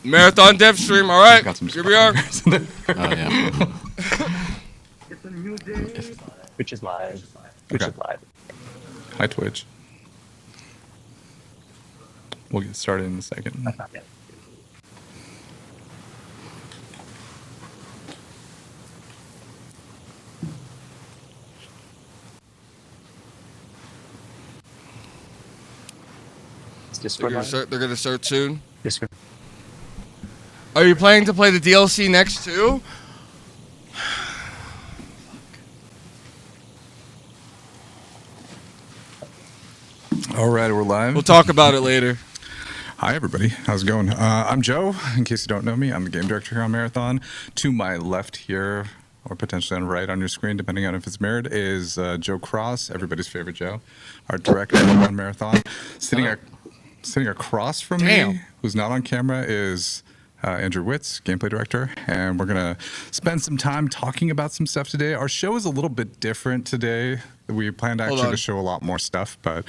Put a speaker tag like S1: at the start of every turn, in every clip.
S1: Marathon dev stream. All right,
S2: Got some
S1: here we are.
S3: Oh yeah.
S4: Twitch is live. Twitch
S2: Okay.
S4: is live.
S2: Hi, Twitch. We'll get started in a second.
S4: Not yet. Is Discord live?
S1: They're gonna start soon.
S4: Discord.
S1: Are you planning to play the DLC next too?
S2: All right, we're live.
S1: We'll talk about it later.
S2: Hi, everybody. How's it going? I'm Joe. In case you don't know me, I'm the game director here on Marathon. To my left here, or potentially on right on your screen, depending on if it's mirrored, is Joe Cross, everybody's favorite Joe, our director on Marathon. Sitting across from
S1: Damn.
S2: me, who's not on camera, is Andrew Witz, gameplay director, and we're gonna spend some time talking about some stuff today. Our show is a little bit different today. We planned
S1: Hold
S2: actually
S1: on.
S2: to show a lot more stuff, but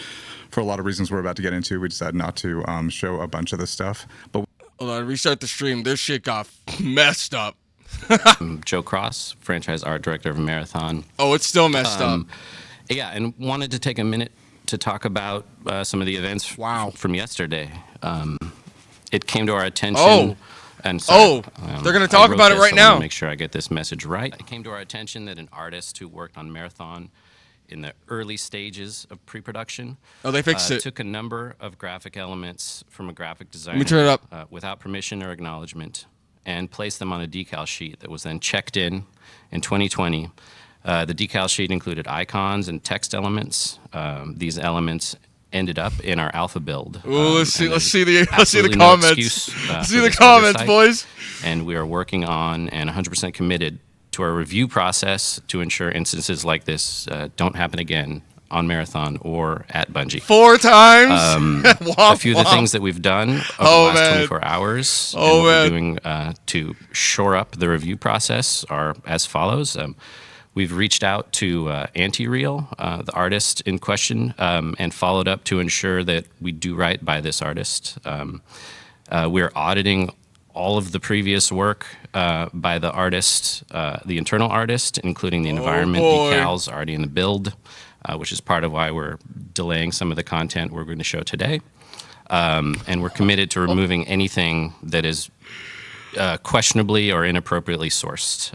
S2: for a lot of reasons we're about to get into, we decided not to show a bunch of this stuff. But
S1: Hold on, restart the stream. This shit got messed up.
S3: I'm Joe Cross, franchise art director of Marathon.
S1: Oh, it's still messed up.
S3: Yeah, and wanted to take a minute to talk about some of the events from yesterday. It came to our attention.
S1: Oh.
S3: And sorry,
S1: They're gonna
S3: I
S1: talk
S3: wrote
S1: about it
S3: this,
S1: right
S3: so I wanna
S1: now.
S3: Make sure I get this message right. It came to our attention that an artist who worked on Marathon in the early stages of pre-production
S1: Oh, they fixed it.
S3: took a number of graphic elements from a graphic designer
S1: me turn it up.
S3: without permission or acknowledgement and placed them on a decal sheet that was then checked in 2020. The decal sheet included icons and text elements. These elements ended up in our alpha build.
S1: Ooh, let's see
S3: and there's
S1: the
S3: absolutely
S1: comments.
S3: no excuse,
S1: Let's
S3: for
S1: see the
S3: this
S1: comments,
S3: oversight.
S1: boys.
S3: And we are working on and 100% committed to our review process to ensure instances like this don't happen again on Marathon or at Bungie.
S1: 4 times.
S3: A few of the things that we've done over the last
S1: man.
S3: 24 hours
S1: Oh,
S3: and what we're
S1: man.
S3: doing to shore up the review process are as follows. We've reached out to Anti-Real, the artist in question, and followed up to ensure that we do right by this artist. We're auditing all of the previous work by the artist, the internal artist, including the environment
S1: boy.
S3: decals already in the build, which is part of why we're delaying some of the content we're going to show today. And we're committed to removing anything that is questionably or inappropriately sourced.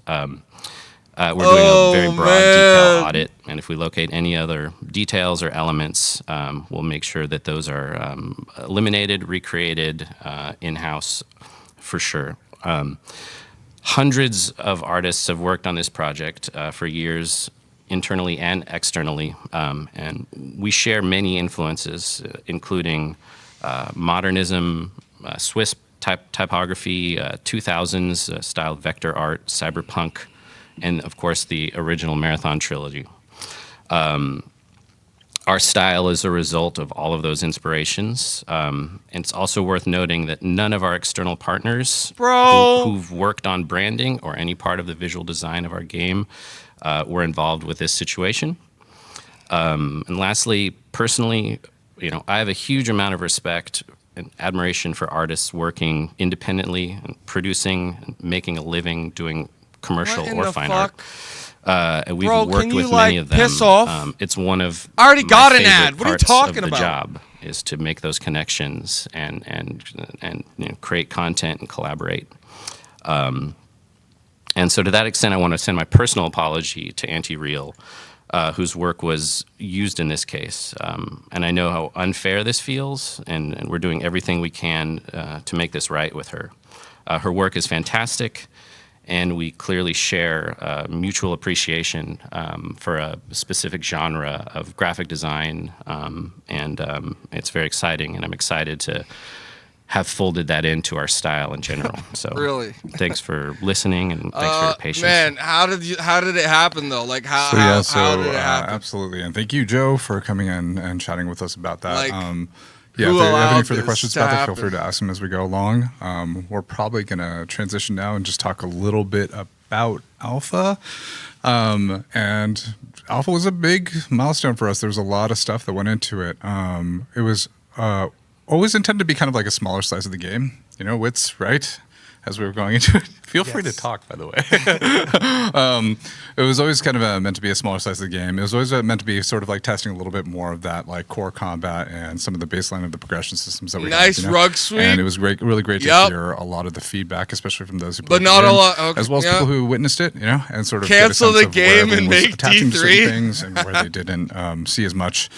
S3: We're doing a very broad
S1: man.
S3: decal audit, and if we locate any other details or elements, we'll make sure that those are eliminated, recreated in-house for sure. Hundreds of artists have worked on this project for years, internally and externally, and we share many influences, including modernism, Swiss typography, 2000s style vector art, cyberpunk, and of course the original Marathon trilogy. Our style is a result of all of those inspirations. And it's also worth noting that none of our external partners who've worked on branding or any part of the visual design of our game were involved with this situation. And lastly, personally, I have a huge amount of respect and admiration for artists working independently and producing and making a living doing commercial
S1: What in
S3: or
S1: the
S3: fine
S1: fuck?
S3: art. We've
S1: Bro,
S3: worked
S1: can
S3: with
S1: you,
S3: many
S1: like,
S3: of them.
S1: piss off?
S3: It's one of
S1: I already
S3: my
S1: got an
S3: favorite
S1: ad. What are you
S3: parts
S1: talking
S3: of the
S1: about?
S3: job is to make those connections and create content and collaborate. And so to that extent, I want to send my personal apology to Anti-Real, whose work was used in this case. And I know how unfair this feels, and we're doing everything we can to make this right with her. Her work is fantastic, and we clearly share mutual appreciation for a specific genre of graphic design, and it's very exciting, and I'm excited to have folded that into our style in general. So
S1: Really?
S3: thanks for listening, and thanks for your patience.
S1: Man, how did it happen though? Like how did it happen?
S2: absolutely, and thank you, Joe, for coming in and chatting with us about that.
S1: Like,
S2: Yeah,
S1: who
S2: if you have any
S1: allowed
S2: further
S1: this
S2: questions
S1: to
S2: about that, feel
S1: happen?
S2: free to ask them as we go along. We're probably going to transition now and just talk a little bit about Alpha. And Alpha was a big milestone for us. There was a lot of stuff that went into it. It was always intended to be kind of like a smaller slice of the game. Wits, right? As we were going into it. Feel free to
S5: Yes.
S2: talk, by the way. It was always kind of meant to be a smaller size of the game. It was always meant to be sort of like testing a little bit more of that like core combat and some of the baseline of the progression systems that we
S1: Nice
S2: have,
S1: rug sweep.
S2: And it was great, really great to
S1: Yep.
S2: hear a lot of the feedback, especially from those who
S1: But
S2: played
S1: not
S2: the
S1: a
S2: game,
S1: lot- okay,
S2: as well as
S1: yeah.
S2: people who witnessed it, and sort of get a
S1: Cancel
S2: sense
S1: the
S2: of where
S1: game
S2: everyone
S1: and
S2: was
S1: make
S2: attaching to
S1: D3.
S2: certain things and where they didn't see as much.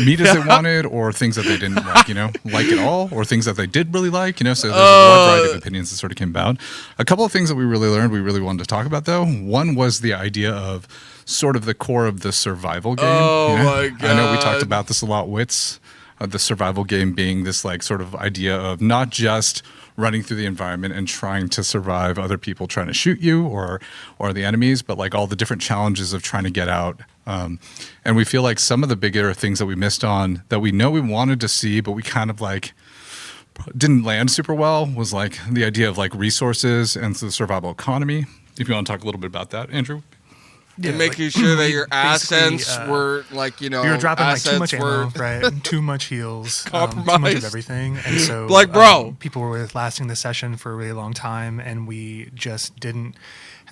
S2: Meat as they wanted, or things that they didn't like at all, or things that they did really like, so there's a wide variety of opinions that sort of came about. A couple of things that we really learned, we really wanted to talk about though. One was the idea of sort of the core of the survival game.
S1: Oh, my
S2: I know we talked
S1: God.
S2: about this a lot, Wits, the survival game being this like sort of idea of not just running through the environment and trying to survive other people trying to shoot you or the enemies, but like all the different challenges of trying to get out. And we feel like some of the bigger things that we missed on that we know we wanted to see, but we kind of like didn't land super well was like the idea of like resources and the survival economy. If you want to talk a little bit about that, Andrew.
S1: And making sure that your
S5: basically,
S1: assets were like,
S5: we were dropping like too much
S1: assets were
S5: ammo, right? Too much heals, too much
S1: Compromised.
S5: of everything, and so
S1: Like, bro.
S5: people were lasting the session for a really long time, and we just didn't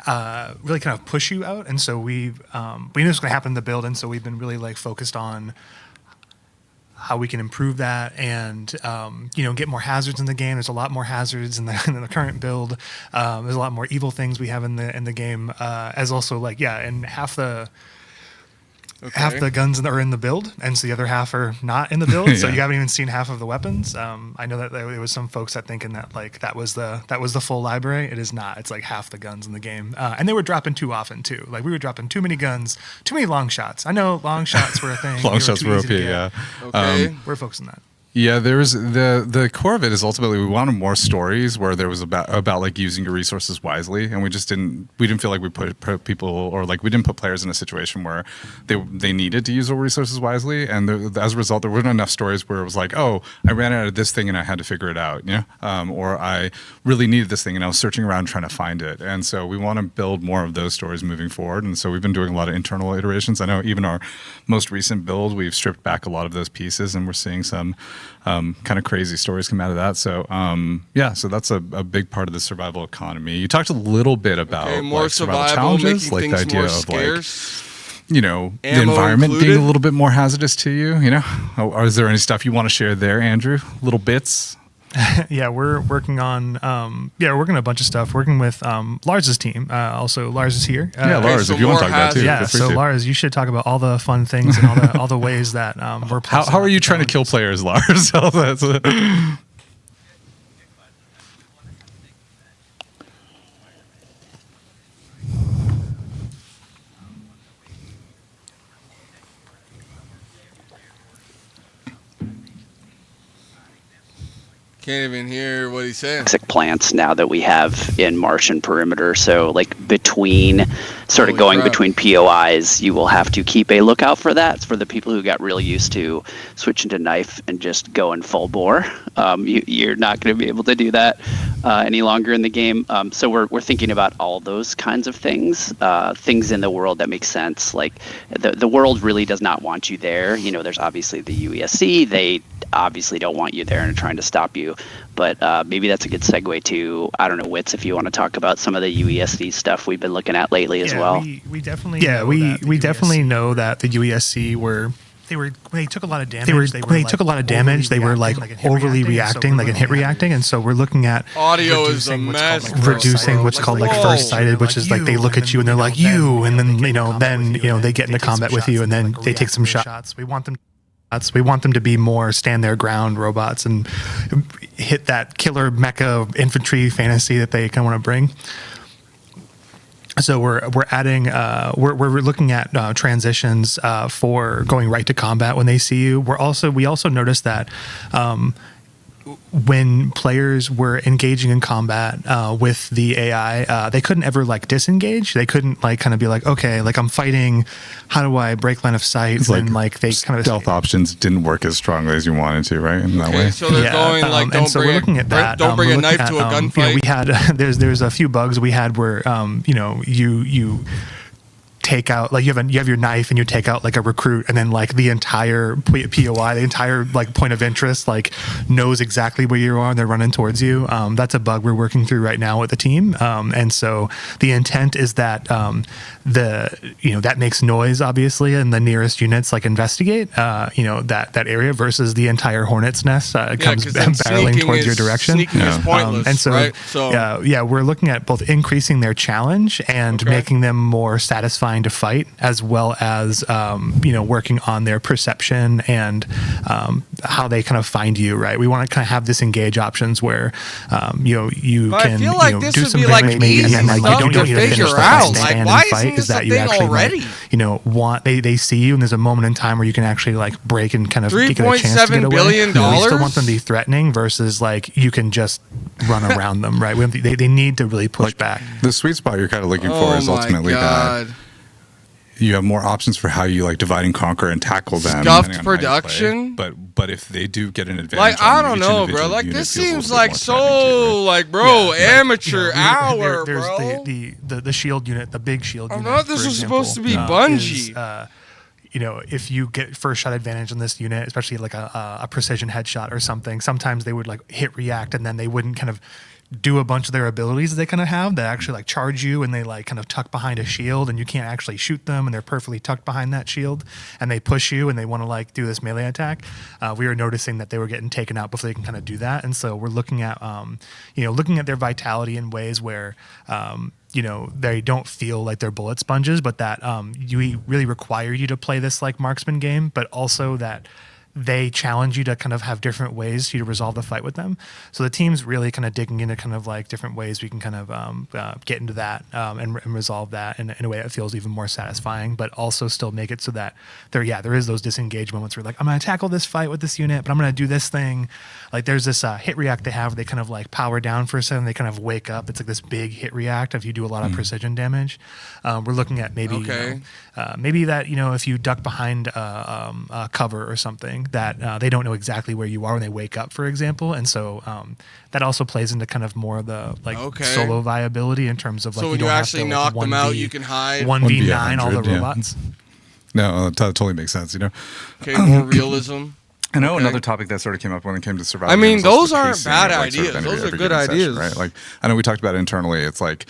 S5: really kind of push you out. And so we knew it was going to happen in the build, and so we've been really like focused on how we can improve that and get more hazards in the game. There's a lot more hazards in the current build. There's a lot more evil things we have in the game, as also like and half the guns are in the build, and so the other half are not in the build. So
S2: Yeah.
S5: you haven't even seen half of the weapons. I know that there was some folks that thinking that like that was the full library. It is not. It's like half the guns in the game, and they were dropping too often too. Like we were dropping too many guns, too many long shots. I know long shots were a thing. They
S2: Long shots
S5: too
S2: were
S5: easy
S2: OP,
S5: to get.
S2: yeah.
S1: Okay.
S5: We're focusing on that.
S2: Yeah, there's the core of it is ultimately we wanted more stories where there was about like using your resources wisely, and we didn't feel like we put people or like we didn't put players in a situation where they needed to use their resources wisely, and as a result there weren't enough stories where it was like, oh, I ran out of this thing and I had to figure it out, or I really needed this thing and I was searching around trying to find it, and so we want to build more of those stories moving forward, and so we've been doing a lot of internal iterations. I know even our most recent build we've stripped back a lot of those pieces, and we're seeing some kind of crazy stories come out of that. So so that's a big part of the survival economy. You talked a little bit about
S1: Okay, more
S2: like, survival
S1: survival,
S2: challenges,
S1: making
S2: like the
S1: things
S2: idea
S1: more
S2: of
S1: scarce.
S2: like the environment being
S1: included?
S2: a little bit more hazardous to you. Or is there any stuff you want to share there, Andrew? Little bits.
S5: Yeah, we're working on we're working on a bunch of stuff. Working with Lars's team. Also, Lars is here.
S2: Lars,
S1: so
S2: if you want to
S1: more
S2: talk about it too.
S5: Yeah,
S2: feel free
S5: so
S2: to.
S5: Lars, you should talk about all the fun things and all the ways that we're.
S2: How are you trying to kill players, Lars? That's
S1: Can't even hear what he's saying.
S6: toxic plants now that we have in Martian perimeter. So like between sort of
S1: Holy
S6: going
S1: crap.
S6: between POIs, you will have to keep a lookout for that. It's for the people who got really used to switching to knife and just going full bore. You're not going to be able to do that any longer in the game. So we're thinking about all those kinds of things, things in the world that make sense. Like the world really does not want you there. There's obviously the UESC. They obviously don't want you there and are trying to stop you. But maybe that's a good segue to, I don't know, Wits, if you want to talk about some of the UESC stuff we've been looking at lately as well.
S5: We definitely we definitely know that the UESC they took a lot of damage. They took a lot of damage. They were like overly reacting, like in hit reacting, and so we're looking at
S1: Audio is a
S5: reducing
S1: mess.
S5: reducing what's called like
S1: Whoa.
S5: first sighted, which is like they look at you and they're like you, and then they get into combat with you, and then they take some shots. We want them to be more stand their ground robots and hit that killer mecha infantry fantasy that they kind of want to bring. So we're adding we're looking at transitions for going right to combat when they see you. We also noticed that when players were engaging in combat with the AI, they couldn't ever like disengage. They couldn't like kind of be like, okay, like I'm fighting. How do I break line of sight?
S2: It's
S5: And like they kind of
S2: stealth options didn't work as strongly as you wanted to, right? In that way.
S1: Okay, so they're going like,
S5: and
S1: don't
S5: so
S1: bring
S5: we're looking at that.
S1: Don't bring
S5: We're
S1: a knife
S5: looking
S1: to a
S5: at,
S1: gunfight.
S5: we had there's a few bugs we had where you take out, like you have your knife and you take out like a recruit, and then like the entire POI, the entire like point of interest, like knows exactly where you are and they're running towards you. That's a bug we're working through right now with the team. And so the intent is that that makes noise obviously, and the nearest units like investigate that area versus the entire hornet's nest comes
S1: 'cause then
S5: barreling towards your direction.
S1: Sneaking is pointless,
S5: and so,
S1: right? So
S5: we're looking at both increasing their challenge and making them more satisfying to fight, as well as working on their perception and how they kind of find you. Right, we want to kind of have this engage options where you
S1: But
S5: can
S1: I feel like this
S5: do
S1: would
S5: some
S1: be like
S5: damage maybe,
S1: easy
S5: and then
S1: stuff
S5: you don't
S1: to
S5: need to finish
S1: figure
S5: the
S1: out.
S5: stand
S1: Like,
S5: and
S1: why
S5: fight.
S1: isn't
S5: Is
S1: this
S5: that
S1: a
S5: you
S1: thing
S5: actually
S1: already?
S5: want they see you, and there's a moment in time where you can actually like break and kind of get a chance to
S1: $3.7
S5: get away.
S1: billion?
S5: We still want them to be threatening versus like you can just run around them, right? They need to really push back.
S2: The sweet spot you're kind of looking for
S1: Oh
S2: is
S1: my
S2: ultimately that
S1: God.
S2: you have more options for how you like divide and conquer and tackle them.
S1: Scuffed
S2: depending on how you play.
S1: production?
S2: But if they do get an advantage,
S1: Like,
S2: on
S1: I
S2: you,
S1: don't
S2: each
S1: know,
S2: individual
S1: bro. Like,
S2: unit
S1: this
S2: feels a
S1: seems
S2: little bit
S1: like
S2: more threatening to you,
S1: so, like, bro, amateur hour,
S5: there's
S1: bro.
S5: the shield unit, the big shield
S1: I
S5: unit.
S1: thought this
S5: for
S1: was
S5: example,
S1: supposed to be
S5: is,
S1: Bungie.
S5: if you get first shot advantage on this unit, especially like a precision headshot or something, sometimes they would like hit react, and then they wouldn't kind of do a bunch of their abilities that they kind of have that actually like charge you, and they like kind of tuck behind a shield and you can't actually shoot them, and they're perfectly tucked behind that shield, and they push you and they want to like do this melee attack. We were noticing that they were getting taken out before they can kind of do that, and so we're looking at looking at their vitality in ways where they don't feel like they're bullet sponges, but that we really require you to play this like marksman game, but also that they challenge you to kind of have different ways for you to resolve the fight with them. So the team's really kind of digging into kind of like different ways we can kind of get into that and resolve that in a way that feels even more satisfying, but also still make it so that there is those disengage moments where like, I'm going to tackle this fight with this unit, but I'm going to do this thing. Like there's this hit react they have, they kind of like power down for a second, they kind of wake up. It's like this big hit react if you do a lot of precision damage. We're looking at maybe, maybe that, if you duck behind a cover or something, that they don't know exactly where you are when they wake up, for example, and so that also plays into kind of more of the like solo viability in terms of like
S1: So when you
S5: don't
S1: actually
S5: have to,
S1: knock
S5: like,
S1: them out, you can hide.
S5: 1v9 all the
S2: 1v100, yeah.
S5: robots.
S2: No, that totally makes sense.
S1: Okay, more realism.
S2: I know
S1: Okay.
S2: another topic that sort of came up when it came to survival.
S1: I mean,
S2: games was
S1: those
S2: the
S1: aren't
S2: pacing
S1: bad
S2: of, like, sort of
S1: ideas.
S2: every-
S1: Those are
S2: every
S1: good
S2: given session,
S1: ideas.
S2: right? Like I know we talked about it internally. It's like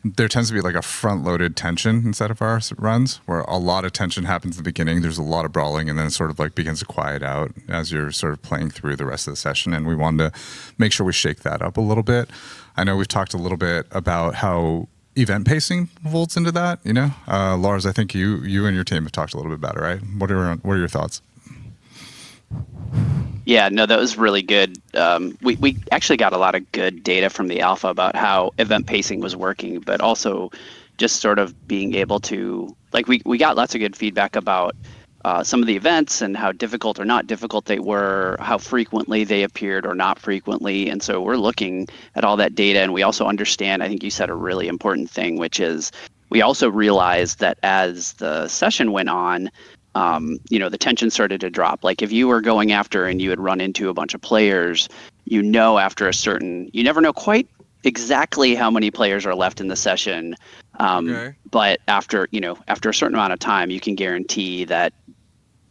S2: there tends to be like a front-loaded tension inside of our runs, where a lot of tension happens in the beginning. There's a lot of brawling, and then it sort of like begins to quiet out as you're sort of playing through the rest of the session. And we wanted to make sure we shake that up a little bit. I know we've talked a little bit about how event pacing folds into that. Lars, I think you and your team have talked a little bit about it, right? What are your thoughts?
S6: Yeah, no, that was really good. We actually got a lot of good data from the alpha about how event pacing was working, but also just sort of being able to, like, we got lots of good feedback about some of the events and how difficult or not difficult they were, how frequently they appeared or not frequently. And so we're looking at all that data, and we also understand, I think you said a really important thing, which is we also realized that as the session went on, the tension started to drop. Like if you were going after and you had run into a bunch of players, you never know quite exactly how many players are left in the session. But after a certain amount of time, you can guarantee that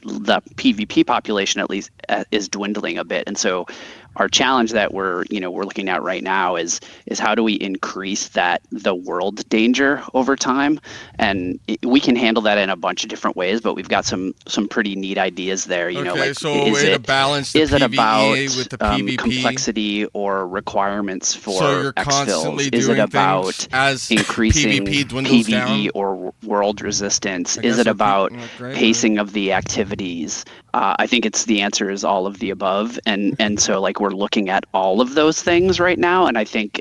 S6: the PvP population at least is dwindling a bit. And so our challenge that we're looking at right now is how do we increase the world danger over time, and we can handle that in a bunch of different ways, but we've got some pretty neat ideas there.
S1: So is it balance the
S6: is it
S1: PvE
S6: about
S1: with the PvP?
S6: complexity or requirements for
S1: So you're
S6: exfils?
S1: constantly
S6: Is it
S1: doing
S6: about
S1: things as
S6: increasing
S1: PvP dwindles
S6: PvE
S1: down?
S6: or world resistance?
S1: I
S6: Is
S1: guess
S6: it about
S1: right,
S6: pacing of the activities? I think the answer is all of the above, and so like we're looking at all of those things right now, and I think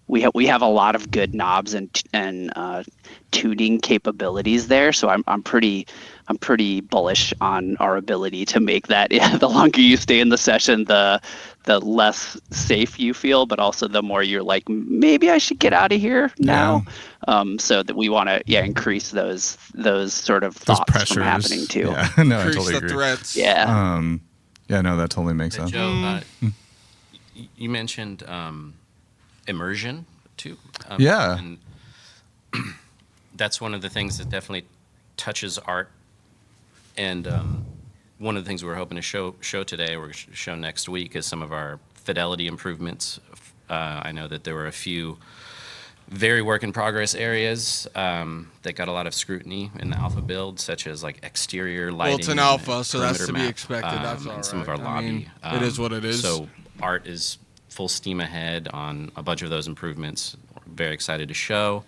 S6: we have a lot of good knobs and tuning capabilities there. So I'm pretty bullish on our ability to make that. The longer you stay in the session, the less safe you feel, but also the more you're like, maybe I should get out of here now. So that we want to increase those sort of thoughts from happening too.
S2: Yeah, no, I
S1: Increase
S2: totally
S1: the
S2: agree.
S1: threats.
S6: Yeah.
S2: Yeah, no, that totally makes sense.
S3: Joe, you mentioned immersion too.
S2: Yeah.
S3: And that's one of the things that definitely touches art. And one of the things we're hoping to show today, or show next week, is some of our fidelity improvements. I know that there were a few very work in progress areas that got a lot of scrutiny in the alpha build, such as like exterior lighting.
S1: Well, it's an alpha, so that's
S3: perimeter
S1: to be
S3: map,
S1: expected. That's all
S3: and
S1: right.
S3: some of our
S1: I
S3: lobby.
S1: mean, it is what it is.
S3: So art is full steam ahead on a bunch of those improvements. We're very excited to show.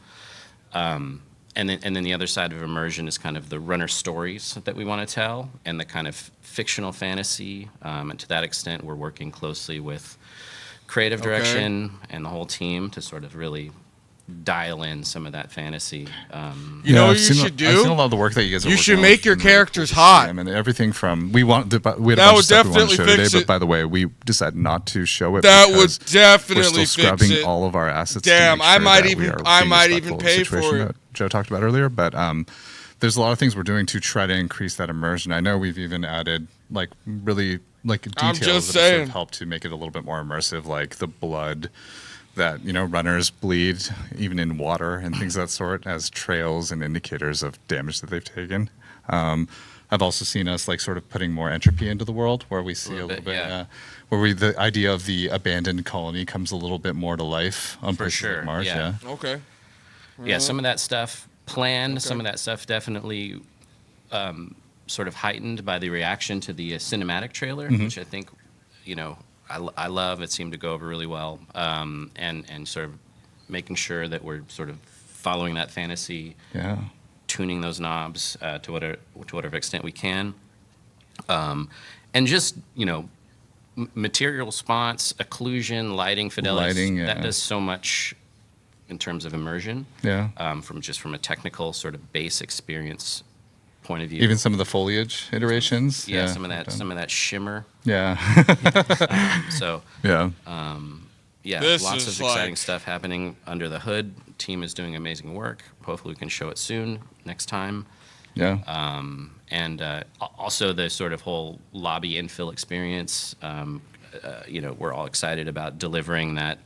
S3: And then the other side of immersion is kind of the runner stories that we want to tell, and the kind of fictional fantasy. And to that extent, we're working closely with creative direction and the whole team to sort of really dial in some of that fantasy.
S1: You know what
S2: I've
S1: you
S2: seen
S1: should
S2: I've seen a
S1: do?
S2: lot of the work that you guys are
S1: You
S2: working
S1: should
S2: on
S1: make your
S2: from the
S1: characters
S2: Wolfenstein
S1: hot.
S2: and everything from we had a
S1: That
S2: bunch
S1: would
S2: of stuff we wanted to
S1: definitely
S2: show today,
S1: fix
S2: but
S1: it.
S2: by the way, we decided not to show it.
S1: That would
S2: because
S1: definitely
S2: we're still
S1: fix
S2: scrubbing
S1: it.
S2: all of our assets.
S1: Damn,
S2: to make
S1: I
S2: sure
S1: might
S2: that
S1: even-
S2: we are
S1: I
S2: being
S1: might
S2: respectful
S1: even
S2: of the
S1: pay for
S2: situation
S1: it.
S2: that Joe talked about earlier, but there's a lot of things we're doing to try to increase that immersion. I know we've even added like really like
S1: I'm
S2: details
S1: just
S2: that sort
S1: saying.
S2: of help to make it a little bit more immersive, like the blood that runners bleed even in water and things of that sort as trails and indicators of damage that they've taken. I've also seen us like sort of putting more entropy into the world, where we see a little bit,
S3: yeah.
S2: where the idea of the abandoned colony comes a little bit more to life on
S3: For
S2: places
S3: sure,
S2: like Mars.
S3: yeah.
S1: Okay.
S3: Yeah, some of that stuff planned, some of that stuff definitely sort of heightened by the reaction to the cinematic trailer, which I think, I love. It seemed to go over really well, and sort of making sure that we're sort of following that fantasy,
S2: Yeah.
S3: tuning those knobs to whatever extent we can, and just material response, occlusion, lighting, fidelity.
S2: Lighting, yeah.
S3: That does so much in terms of immersion.
S2: Yeah.
S3: From a technical sort of base experience point of view.
S2: Even some of the foliage iterations.
S3: yeah, some of that shimmer.
S2: Yeah.
S3: So
S2: Yeah.
S3: yeah,
S1: This
S3: lots
S1: is
S3: of exciting
S1: like-
S3: stuff happening under the hood. Team is doing amazing work. Hopefully, we can show it soon next time.
S2: Yeah.
S3: And also the sort of whole lobby infill experience. We're all excited about delivering that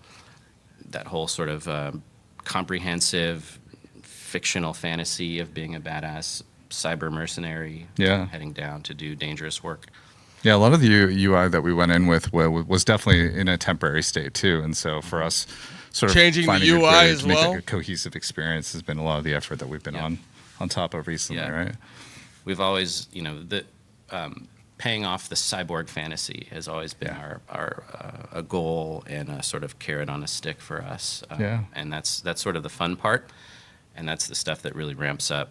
S3: whole sort of comprehensive fictional fantasy of being a badass cyber mercenary,
S2: Yeah.
S3: heading down to do dangerous work.
S2: Yeah, a lot of the UI that we went in with was definitely in a temporary state too, and so for us, sort of
S1: Changing the
S2: finding a
S1: UI
S2: way
S1: as
S2: to make
S1: well?
S2: like a cohesive experience has been a lot of the effort that we've been
S3: Yeah.
S2: on top of recently,
S3: Yeah.
S2: right?
S3: We've always, paying off the cyborg fantasy has always been
S2: Yeah.
S3: our a goal and a sort of carrot on a stick for us.
S2: Yeah.
S3: And that's sort of the fun part, and that's the stuff that really ramps up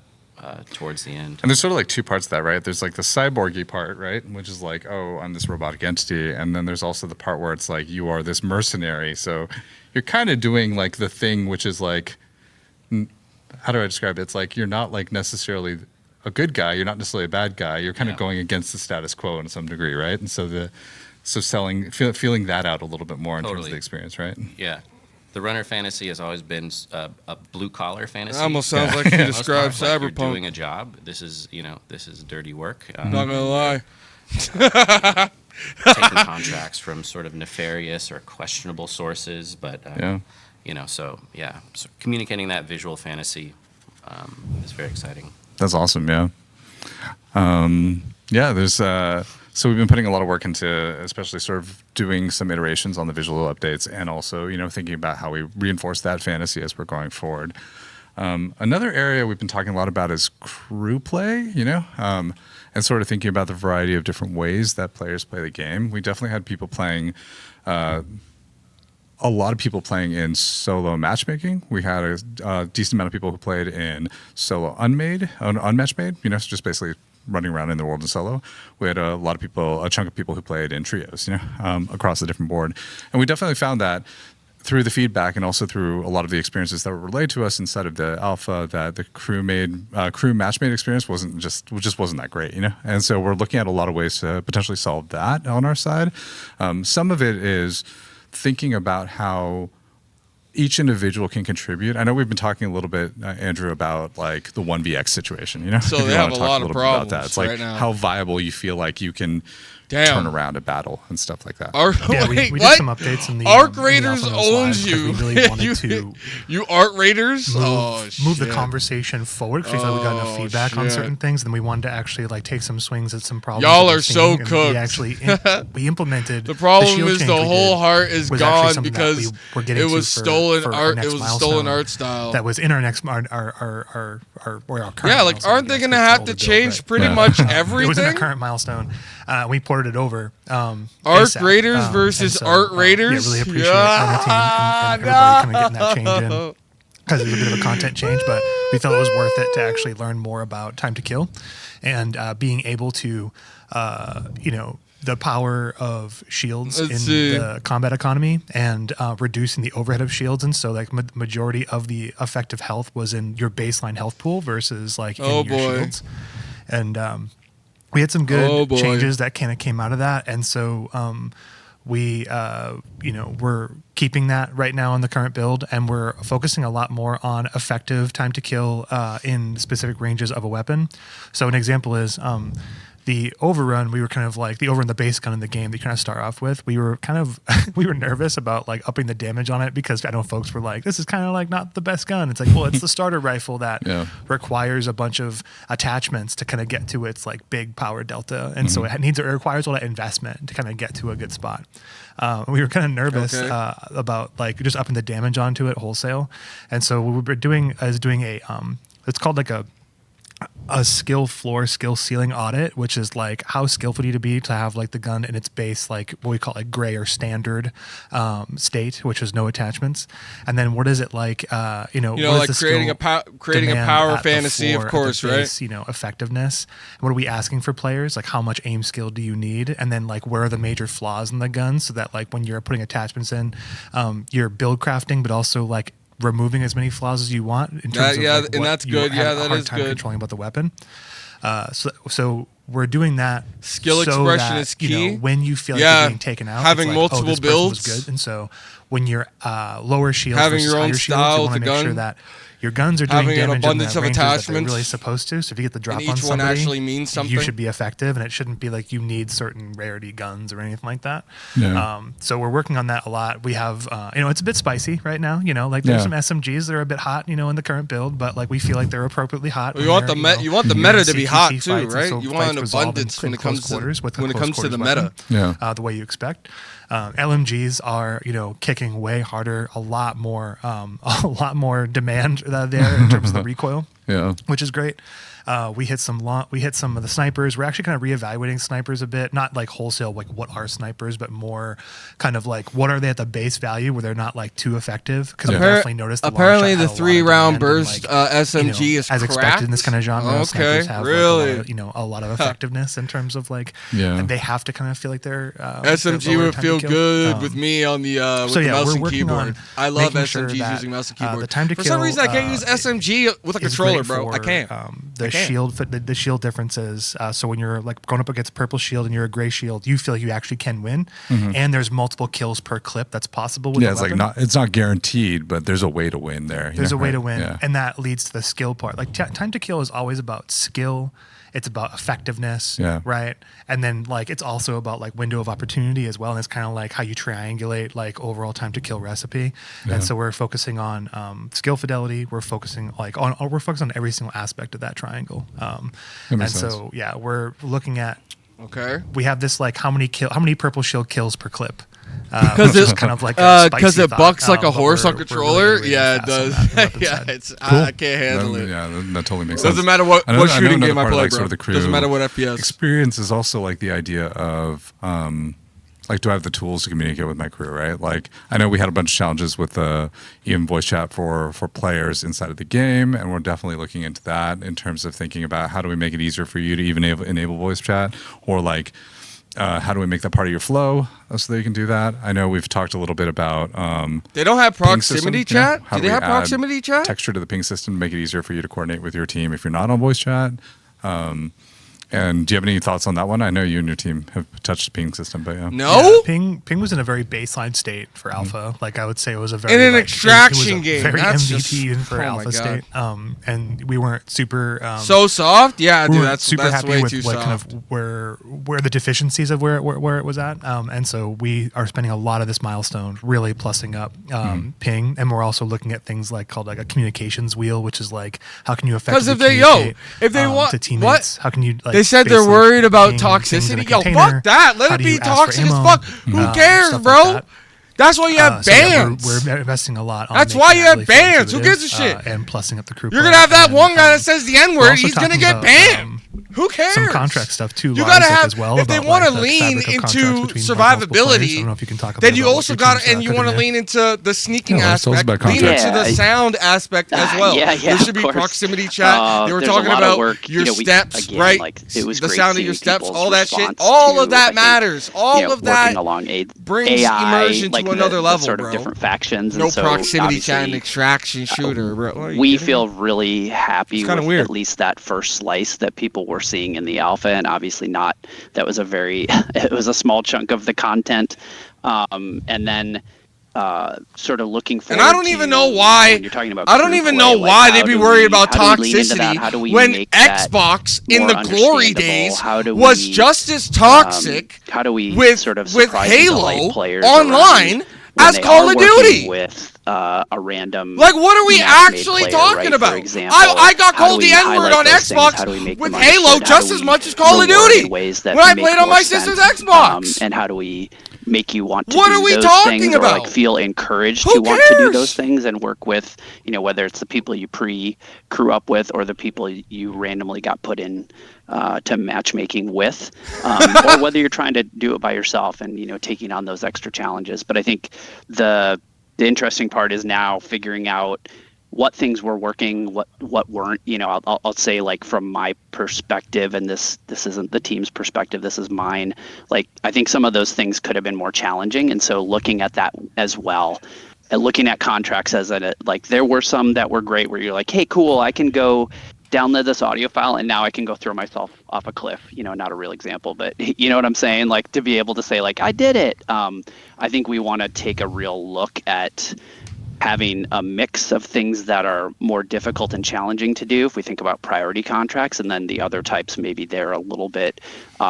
S3: towards the end.
S2: And there's sort of like two parts to that, right? There's like the cyborgy part, right? Which is like, oh, I'm this robotic entity. And then there's also the part where it's like, you are this mercenary. So you're kind of doing like the thing, which is like, how do I describe it? It's like, you're not like necessarily a good guy. You're not necessarily a bad guy. You're kind of
S3: Yeah.
S2: going against the status quo in some degree, right? And so feeling that out a little bit more in terms of
S3: Totally.
S2: the experience, right?
S3: Yeah. The runner fantasy has always been a blue collar fantasy.
S1: It almost sounds like you
S3: Most
S1: described
S3: part, like you're
S1: Cyberpunk.
S3: doing a job. This is dirty work.
S1: Not gonna lie.
S3: Taking contracts from sort of nefarious or questionable sources, but
S2: Yeah.
S3: so communicating that visual fantasy is very exciting.
S2: That's awesome. Yeah. There's so we've been putting a lot of work into, especially sort of doing some iterations on the visual updates, and also thinking about how we reinforce that fantasy as we're going forward. Another area we've been talking a lot about is crew play. And sort of thinking about the variety of different ways that players play the game. We definitely had people playing. A lot of people playing in solo matchmaking. We had a decent amount of people who played in solo unmatched made, so just basically running around in the world in solo. We had a chunk of people who played in trios, across the different board. And we definitely found that through the feedback and also through a lot of the experiences that were relayed to us inside of the alpha, that the crew matchmade experience just wasn't that great, And so we're looking at a lot of ways to potentially solve that on our side. Some of it is thinking about how each individual can contribute. I know we've been talking a little bit, Andrew, about like the 1vx situation.
S1: So
S2: If you
S1: they have
S2: wanna
S1: a
S2: talk
S1: lot of
S2: little bit about that.
S1: problems
S2: It's like
S1: right now.
S2: how viable you feel like you can
S1: Damn.
S2: turn around a battle and stuff like that.
S1: Arc,
S5: Yeah,
S1: wait,
S5: we
S1: what?
S5: did some updates in the
S1: Arc
S5: in the
S1: Raiders
S5: Alpha Notes
S1: owns
S5: Live, 'cause
S1: you.
S5: We really wanted to
S1: You Art Raiders?
S5: move the
S1: shit.
S5: conversation forward because we thought we got enough
S1: Oh,
S5: feedback on
S1: shit.
S5: certain things. Then we wanted to actually like take some swings at some problems.
S1: Y'all
S5: that we're
S1: are so
S5: seeing, and
S1: cooked.
S5: We actually we implemented
S1: The problem
S5: shield
S1: is
S5: change
S1: the
S5: we
S1: whole
S5: did
S1: heart is
S5: was actually
S1: gone
S5: something that
S1: because
S5: we were getting
S1: it
S5: to
S1: was
S5: for-
S1: stolen
S5: for our
S1: art.
S5: next
S1: It was a stolen
S5: milestone
S1: art style.
S5: that was in our next our current
S1: Yeah, like
S5: milestone,
S1: aren't
S5: I
S1: they
S5: guess,
S1: gonna
S5: it's an
S1: have
S5: older
S1: to
S5: build,
S1: change
S5: but-
S1: pretty
S2: Yeah.
S1: much
S5: It was in our
S1: everything?
S5: current milestone. We ported it over.
S1: Arc
S5: ASAP.
S1: Raiders
S5: And
S1: versus
S5: so,
S1: Art Raiders?
S5: Yeah, really appreciate Arma team and everybody kind of getting that change in. Because it was a bit of a content change, but we felt it was worth it to actually learn more about time to kill and being able to, the power of shields
S1: Let's
S5: in
S1: see.
S5: the combat economy and reducing the overhead of shields. And so, like, majority of the effective health was in your baseline health pool versus like in
S1: Oh,
S5: your
S1: boy.
S5: shields. And we had some
S1: Oh,
S5: good
S1: boy.
S5: changes that kind of came out of that. And so, we're keeping that right now in the current build, and we're focusing a lot more on effective time to kill in specific ranges of a weapon. So an example is the overrun. We were kind of like the overrun, the base gun in the game that you kind of start off with. We were kind of we were nervous about like upping the damage on it because I know folks were like, this is kind of like not the best gun. It's like, well, it's the starter rifle that
S2: Yeah.
S5: requires a bunch of attachments to kind of get to its like big power delta, and so it requires a lot of investment to kind of get to a good spot. We were kind of nervous
S1: Okay.
S5: about like just upping the damage onto it wholesale, and so what we're doing is doing a it's called like a skill floor, skill ceiling audit, which is like how skillful do you to be to have like the gun in its base, like what we call like gray or standard state, which is no attachments, and then what is it like? What is
S1: like
S5: the
S1: creating
S5: skill
S1: creating a
S5: demand
S1: power
S5: at the
S1: fantasy, of
S5: floor, at the
S1: course, right?
S5: base, effectiveness. What are we asking for players? Like how much aim skill do you need? And then like where are the major flaws in the gun so that like when you're putting attachments in, you're build crafting, but also like removing as many flaws as you want in terms of
S1: yeah,
S5: like,
S1: and
S5: what
S1: that's
S5: you
S1: good.
S5: have
S1: Yeah,
S5: a
S1: that
S5: hard
S1: is
S5: time
S1: good.
S5: controlling about the weapon. So we're doing that.
S1: Skill
S5: so
S1: expression
S5: that,
S1: is key.
S5: When you feel like
S1: Yeah,
S5: you're being taken out,
S1: having
S5: it's like,
S1: multiple
S5: this person was
S1: builds.
S5: good. And so when you're lower shields
S1: Having
S5: versus
S1: your own
S5: higher shields,
S1: style
S5: you
S1: with
S5: want to
S1: the
S5: make sure
S1: gun.
S5: that your guns are doing
S1: Having an
S5: damage
S1: abundance
S5: in
S1: of
S5: the ranges that they're
S1: attachments.
S5: really supposed to. So if you get the drop
S1: And
S5: on
S1: each one
S5: somebody,
S1: actually means something.
S5: you should be effective, and it shouldn't be like you need certain rarity guns or anything like that.
S2: Yeah.
S5: So we're working on that a lot. We have, it's a bit spicy right now. Like there's
S2: Yeah.
S5: some SMGs that are a bit hot, in the current build, but like we feel like they're appropriately hot.
S1: Well,
S5: when
S1: you want
S5: they're,
S1: you want the
S5: in
S1: meta to be
S5: CQC
S1: hot
S5: fights,
S1: too,
S5: and
S1: right?
S5: so
S1: You want
S5: fights
S1: an
S5: resolve in
S1: abundance when it
S5: close
S1: comes
S5: quarters
S1: to
S5: with a
S1: when it
S5: close
S1: comes to the
S5: quarters
S1: meta.
S5: weapon,
S2: Yeah.
S5: the way you expect. LMGs are, kicking way harder, a lot more demand there in terms of the recoil.
S2: Yeah.
S5: Which is great. We hit some of the snipers. We're actually kind of reevaluating snipers a bit, not like wholesale, like what are snipers, but more kind of like what are they at the base value where they're not like too effective. Because we definitely noticed
S1: apparently
S5: the
S1: the
S5: long shot had a lot of
S1: 3-round
S5: demand and,
S1: burst
S5: like,
S1: SMG is
S5: as expected in this
S1: cracked?
S5: kind of genre.
S1: Okay,
S5: snipers have
S1: really?
S5: like a lot of effectiveness in terms of like
S2: Yeah.
S5: they have to kind of feel like they're
S1: SMG
S5: lower
S1: would
S5: time to
S1: feel
S5: kill.
S1: good with me on the with the mouse
S5: we're
S1: and
S5: working
S1: keyboard.
S5: on
S1: I love
S5: making sure
S1: SMGs
S5: that,
S1: using mouse and keyboard.
S5: the time to
S1: For some
S5: kill,
S1: reason, I can't use SMG with a
S5: is
S1: controller,
S5: great
S1: bro. I
S5: for,
S1: can't.
S5: The
S1: I can't.
S5: shield, the shield differences. So when you're like going up against purple shield and you're a gray shield, you feel like you actually can win, and there's multiple kills per clip that's possible with
S2: Yeah,
S5: the
S2: it's
S5: weapon.
S2: like it's not guaranteed, but there's a way to win there.
S5: There's a way
S2: right?
S5: to win,
S2: Yeah.
S5: and that leads to the skill part. Like time to kill is always about skill. It's about effectiveness,
S2: Yeah.
S5: right? And then like it's also about like window of opportunity as well. And it's kind of like how you triangulate like overall time to kill recipe.
S2: Yeah.
S5: And so we're focusing on skill fidelity. We're focusing we're focusing on every single aspect of that triangle.
S2: That
S5: And
S2: makes
S5: so
S2: sense.
S5: yeah, we're looking at.
S1: Okay.
S5: We have this like how many purple shield kills per clip.
S1: Because
S5: Which is kind of like a spicy
S1: it
S5: thought,
S1: bucks like a
S5: but
S1: horse on
S5: we're
S1: controller.
S5: really
S1: Yeah, it
S5: fast on
S1: does.
S5: that weapon
S1: Yeah,
S5: side.
S1: it's I can't handle it.
S2: Yeah, that totally makes sense.
S1: Doesn't matter what
S2: I know
S1: shooting
S2: another
S1: game I
S2: part of,
S1: play,
S2: like,
S1: bro.
S2: sort of the crew
S1: Doesn't matter what FPS.
S2: experience is also like the idea of like, do I have the tools to communicate with my crew, right? Like, I know we had a bunch of challenges with even voice chat for players inside of the game, and we're definitely looking into that in terms of thinking about how do we make it easier for you to even enable voice chat, or like how do we make that part of your flow so that you can do that? I know we've talked a little bit about
S1: They don't have
S2: ping system,
S1: proximity
S2: you know?
S1: chat.
S2: How
S1: Do they
S2: we
S1: have
S2: add
S1: proximity chat?
S2: texture to the ping system to make it easier for you to coordinate with your team if you're not on voice chat. And do you have any thoughts on that one? I know you and your team have touched the ping system, but yeah.
S1: No.
S5: Yeah, Ping was in a very baseline state for alpha. Like I would say, it was a very
S1: In an
S5: like,
S1: extraction
S5: it was a
S1: game.
S5: very
S1: That's
S5: MVP
S1: just-
S5: even for
S1: oh my
S5: alpha
S1: God.
S5: state. And we weren't super
S1: So soft? Yeah,
S5: we
S1: dude,
S5: weren't
S1: that's
S5: super
S1: that's
S5: happy
S1: way
S5: with
S1: too
S5: like kind
S1: soft.
S5: of where the deficiencies of where it was at. And so we are spending a lot of this milestone really plussing up Ping, and we're also looking at things like called like a communications wheel, which is like how can you effectively
S1: if they want
S5: to teammates, how can you like
S1: They said they're
S5: basically
S1: worried about
S5: ping things in a
S1: toxicity. Yo,
S5: container?
S1: fuck that. Let
S5: How
S1: it
S5: do
S1: be
S5: you ask for
S1: toxic as
S5: ammo?
S1: fuck. Who cares,
S5: Stuff
S1: bro?
S5: like that.
S1: That's why you have
S5: So yeah,
S1: bands.
S5: we're investing a lot. On
S1: That's
S5: making
S1: why
S5: that
S1: you have
S5: really fun and
S1: bands. Who gives a
S5: intuitive,
S1: shit?
S5: And plussing up the crew.
S1: You're
S5: play.
S1: gonna have that
S5: And,
S1: one guy that says the N
S5: we're
S1: word.
S5: also
S1: He's gonna
S5: talking
S1: get
S5: about,
S1: banned. Who cares?
S5: some contract stuff too.
S1: You
S5: lies
S1: gotta
S5: up
S1: have
S5: as well
S1: if they
S5: about,
S1: want to
S5: like, the
S1: lean
S5: fabric of
S1: into
S5: contracts between, like, multiple players. I
S1: survivability.
S5: don't know if you can talk
S1: Then
S5: about
S1: you
S5: what
S1: also
S5: your
S1: got
S5: team's,
S1: and you
S5: could
S1: want to
S5: do.
S1: lean into the sneaking
S2: Yeah, let's tell us
S1: aspect,
S2: about
S1: lean into
S6: contracts.
S1: the
S6: Yeah,
S1: sound aspect as well.
S6: yeah,
S1: There should
S6: of
S1: be
S6: course.
S1: proximity chat. They were
S6: There's a
S1: talking
S6: lot of
S1: about
S6: work.
S1: your
S6: We-
S1: steps,
S6: again,
S1: right?
S6: like, it was
S1: The
S6: great
S1: sound of
S6: seeing
S1: your steps,
S6: people's
S1: all that shit,
S6: response
S1: all
S6: to,
S1: of that
S6: I think,
S1: matters. All of that
S6: working along
S1: brings
S6: AI,
S1: immersion
S6: like
S1: to another
S6: the
S1: level,
S6: sort of
S1: bro.
S6: different factions.
S1: No
S6: and so
S1: proximity chat and
S6: obviously,
S1: extraction shooter, bro. What, are you
S6: we
S1: kidding
S6: feel
S1: me?
S6: really happy
S1: It's
S6: with
S1: kinda weird.
S6: at least that first slice that people were seeing in the alpha, and obviously not. That was a very, it was a small chunk of the content, and then sort of looking forward.
S1: And I don't even know
S6: to
S1: why.
S6: when you're talking about
S1: I don't
S6: crew
S1: even
S6: play,
S1: know
S6: like,
S1: why
S6: how
S1: they'd be
S6: do
S1: worried
S6: we-
S1: about
S6: how do we lean into that?
S1: toxicity
S6: How do we
S1: when
S6: make that
S1: Xbox in
S6: more
S1: the glory
S6: understandable?
S1: days
S6: How do
S1: was
S6: we,
S1: just as toxic
S6: how do we
S1: with
S6: sort of
S1: with
S6: surprise and delight
S1: Halo
S6: players
S1: online
S6: around when
S1: as
S6: they
S1: Call
S6: are
S1: of
S6: working
S1: Duty.
S6: with a random,
S1: Like, what are we
S6: match-made
S1: actually
S6: player,
S1: talking
S6: right?
S1: about?
S6: For example,
S1: I got
S6: how do
S1: called
S6: we
S1: the N word
S6: highlight
S1: on
S6: those things?
S1: Xbox
S6: How do we make
S1: with
S6: them
S1: Halo
S6: understood? How
S1: just
S6: do
S1: as
S6: we
S1: much as Call of
S6: reward
S1: Duty
S6: in ways that
S1: when I
S6: make
S1: played on
S6: more
S1: my sister's
S6: sense?
S1: Xbox.
S6: And how do we make you want to
S1: What
S6: do
S1: are we
S6: those
S1: talking
S6: things, or
S1: about?
S6: like feel encouraged
S1: Who
S6: to want to do
S1: cares?
S6: those things and work with, whether it's the people you crew up with or the people you randomly got put in to matchmaking with, or whether you're trying to do it by yourself and taking on those extra challenges. But I think the interesting part is now figuring out what things were working, what weren't. I'll say, like, from my perspective, and this isn't the team's perspective, this is mine. Like, I think some of those things could have been more challenging, and so looking at that as well, and looking at contracts as like, there were some that were great where you're like, hey, cool, I can go download this audio file and now I can go throw myself off a cliff. Not a real example, but you know what I'm saying? Like, to be able to say, like, I did it. I think we want to take a real look at having a mix of things that are more difficult and challenging to do if we think about priority contracts, and then the other types, maybe they're a little bit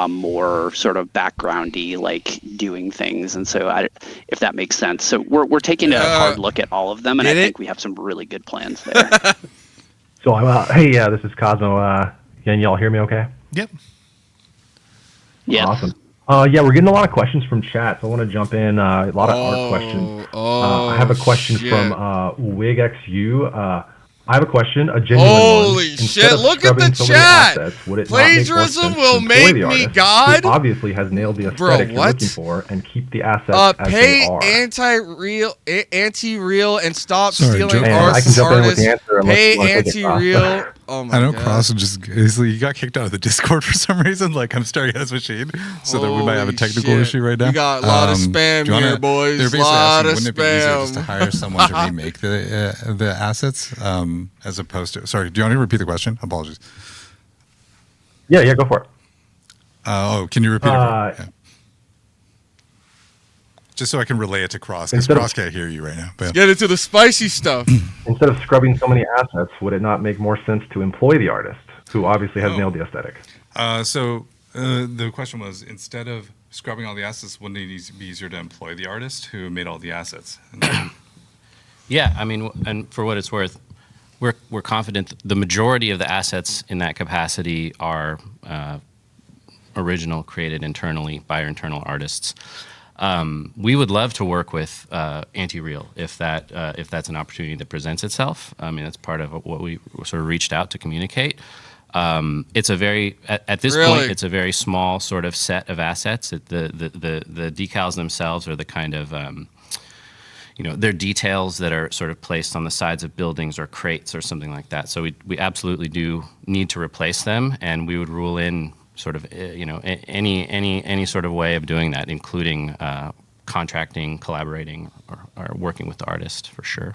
S6: more sort of backgroundy, like doing things. And so if that makes sense. So we're taking a hard look at all of them, and I think we have some really good plans there.
S7: So hey, this is Cosmo. Can y'all hear me okay?
S5: Yep.
S6: Yeah.
S7: Awesome. Yeah, we're getting a lot of questions from chat, so I want to jump in. A lot of art questions. I have a question
S1: shit.
S7: from WigXU. I have a question, a genuine one.
S1: Holy
S7: Instead
S1: shit,
S7: of
S1: look at the
S7: scrubbing so many
S1: chat.
S7: assets, would it not make more
S1: Plagiarism
S7: sense to
S1: will
S7: employ
S1: make
S7: the
S1: me
S7: artist,
S1: God?
S7: who obviously has nailed the
S1: Bro,
S7: aesthetic you're
S1: what?
S7: looking for, and keep the assets as
S1: Pay
S7: they are?
S1: anti-real and stop
S2: Sorry,
S1: stealing
S2: Joe.
S7: And
S1: art
S7: I can jump in with
S1: artists.
S7: the answer unless
S1: Pay
S7: you want to take it, Ross.
S1: anti-real. Oh my
S2: I know
S1: God.
S2: Cross he got kicked out of the Discord for some reason. Like, I'm starting his machine, so that we might have a
S1: Holy
S2: technical
S1: shit.
S2: issue right now.
S1: We got a lot of spam
S2: do you wanna-
S1: here, boys.
S2: They're basically
S1: Lot
S2: asking,
S1: of
S2: wouldn't it be easier just to
S1: spam.
S2: hire someone to remake the assets, as opposed to? Sorry, do you want to repeat the question? Apologies.
S7: Yeah, go for it.
S2: Can you repeat it?
S7: Uh,
S2: Yeah. Just so I can relay it to Cross, because
S7: Instead of-
S2: Cross can't hear you right now. But
S1: Get into the spicy stuff.
S7: Instead of scrubbing so many assets, would it not make more sense to employ the artist, who obviously has nailed the aesthetic?
S2: So the question was, instead of scrubbing all the assets, wouldn't it be easier to employ the artist who made all the assets?
S3: Yeah, I mean, and for what it's worth, we're confident the majority of the assets in that capacity are original, created internally by our internal artists. We would love to work with Anti-Real if that's an opportunity that presents itself. I mean, that's part of what we sort of reached out to communicate. It's a very at this
S1: Really?
S3: point, it's a very small sort of set of assets. The decals themselves are the kind of they're details that are sort of placed on the sides of buildings or crates or something like that. So we absolutely do need to replace them, and we would rule in sort of any sort of way of doing that, including contracting, collaborating, or working with the artist for sure.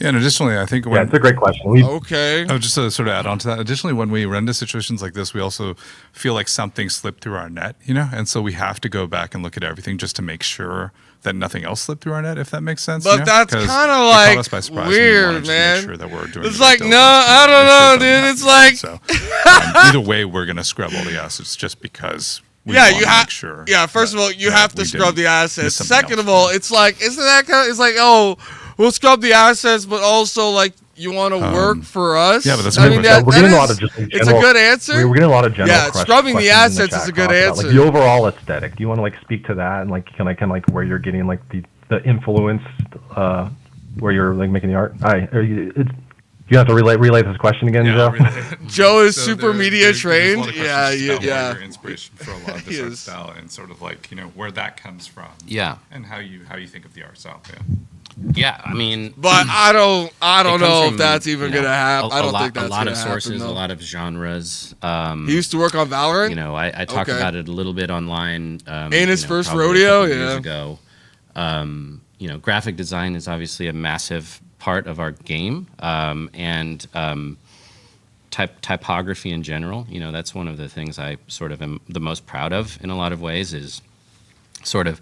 S2: Yeah, and additionally, I think
S7: Yeah, it's a great question. We
S1: Okay.
S2: Oh, just to sort of add on to that. Additionally, when we run into situations like this, we also feel like something slipped through our net, and so we have to go back and look at everything just to make sure that nothing else slipped through our net, if that makes sense.
S1: But that's
S2: 'Cause
S1: kind
S2: it
S1: of
S2: caught
S1: like
S2: us by surprise, and we
S1: weird,
S2: wanted to
S1: man.
S2: Make sure that we're doing
S1: It's
S2: the right
S1: like, no,
S2: diligence to
S1: I don't
S2: make sure
S1: know,
S2: it doesn't
S1: dude. It's
S2: happen
S1: like,
S2: so, either way, we're gonna scrub all the assets just because. We
S1: yeah,
S2: wanna
S1: you have.
S2: make sure.
S1: Yeah, first of all, you
S2: that
S1: have to
S2: we
S1: scrub
S2: didn't
S1: the assets.
S2: miss something
S1: Second
S2: else.
S1: of all, it's like, isn't that kind of? It's like, oh, we'll scrub the assets, but also like you want to work for us.
S2: yeah, but that's
S1: I
S2: a
S1: mean,
S2: good
S1: that,
S7: we're
S1: that
S7: getting a
S1: is,
S7: lot of just
S1: it's a good answer.
S7: we're getting a lot of general
S1: Yeah, scrubbing the
S7: questions in
S1: assets is
S7: chat
S1: a good
S7: about,
S1: answer.
S7: like, the overall aesthetic. Do you want to like speak to that and like kind of like where you're getting like the influence where you're like making the art? You have to relay this question again, Joe.
S1: Joe is
S2: So
S1: super
S2: there-
S1: media
S2: there's a lot
S1: trained.
S2: of
S1: Yeah,
S2: questions about
S1: yeah.
S2: Your inspiration for a lot of
S1: He
S2: this art
S1: is.
S2: style and sort of like where that comes from.
S3: Yeah.
S2: And how you think of the art style. Yeah.
S3: Yeah, I mean,
S1: But I don't
S3: it comes
S1: know
S3: from,
S1: if that's even
S3: you know,
S1: gonna happen. I don't think that's
S3: a lot
S1: gonna
S3: of sources,
S1: happen.
S3: a
S1: Though.
S3: lot of genres.
S1: He used to work on Valorant.
S3: You know, I talk
S1: Okay.
S3: about it a little bit online.
S1: Ain't his first
S3: probably a
S1: rodeo,
S3: couple years
S1: yeah.
S3: ago. Graphic design is obviously a massive part of our game, and typography in general. That's one of the things I sort of am the most proud of in a lot of ways is sort of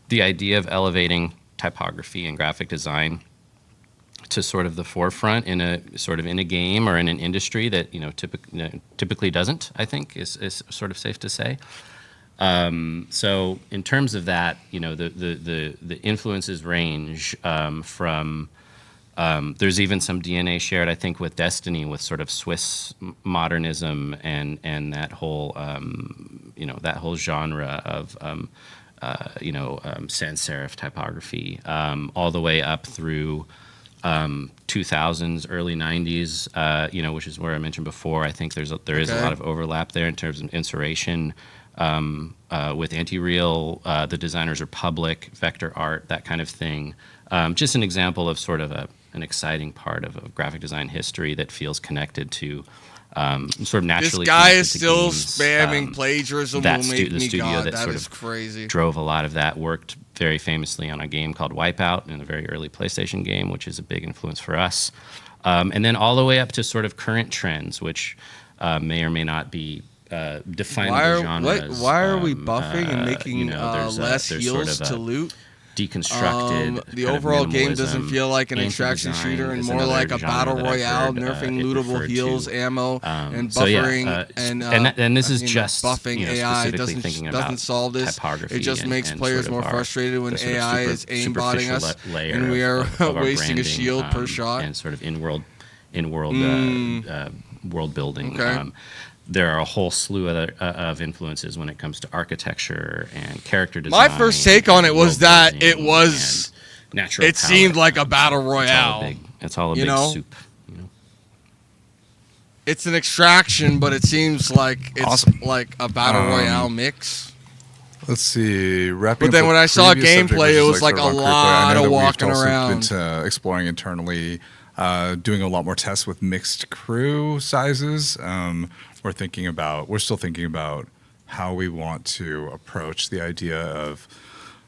S3: the idea of elevating typography and graphic design to sort of the forefront in a game or in an industry that typically doesn't. I think is sort of safe to say. So in terms of that, the influences range from there's even some DNA shared, I think, with Destiny, with sort of Swiss modernism and that whole genre of sans serif typography, all the way up through 2000s, early 90s, which is where I mentioned before. I think there is a
S1: Okay.
S3: lot of overlap there in terms of inspiration with Anti-Real, the designers are Public, Vector Art, that kind of thing. Just an example of sort of an exciting part of graphic design history that feels connected to sort of naturally.
S1: This guy
S3: connected
S1: is
S3: to
S1: still
S3: games.
S1: spamming plagiarism.
S3: that
S1: Will
S3: stu-
S1: make
S3: the
S1: me
S3: studio
S1: God.
S3: that
S1: That
S3: sort
S1: is
S3: of
S1: crazy.
S3: drove a lot of that, worked very famously on a game called Wipeout, in a very early PlayStation game, which is a big influence for us. And then all the way up to sort of current trends, which may or may not be definable genres.
S1: Why are we buffing and making
S3: there's
S1: less
S3: there's
S1: heals
S3: sort of
S1: to
S3: a
S1: loot?
S3: deconstructed.
S1: The
S3: kind of
S1: overall game doesn't
S3: minimalism.
S1: feel like an extraction
S3: Anti-design
S1: shooter and
S3: is
S1: more
S3: another
S1: like a
S3: genre
S1: battle
S3: that I've
S1: royale,
S3: heard,
S1: nerfing
S3: it
S1: lootable
S3: referred
S1: heals,
S3: to.
S1: ammo, and
S3: So yeah,
S1: buffering.
S3: and this is just
S1: buffing AI. It
S3: specifically thinking
S1: doesn't
S3: about
S1: solve this.
S3: typography
S1: It just
S3: and-
S1: makes
S3: and
S1: players
S3: sort of
S1: more
S3: our-
S1: frustrated when
S3: the sort of
S1: AI is aimbotting
S3: superficial
S1: us,
S3: layer
S1: and we are
S3: of our
S1: wasting a
S3: branding,
S1: shield per shot.
S3: and sort of in-world world building.
S1: Okay.
S3: There are a whole slew of influences when it comes to architecture and character design.
S1: My first take on it was
S3: world
S1: that
S3: building
S1: it was.
S3: and natural.
S1: It seemed
S3: palette.
S1: like a battle royale.
S3: It's all a
S1: you
S3: big
S1: know?
S3: soup.
S1: It's an extraction, but it seems like it's
S2: Awesome.
S1: like a battle royale mix.
S2: Let's see.
S1: But then when I saw gameplay, it was like a lot of walking around.
S2: Been exploring internally, doing a lot more tests with mixed crew sizes. We're still thinking about how we want to approach the idea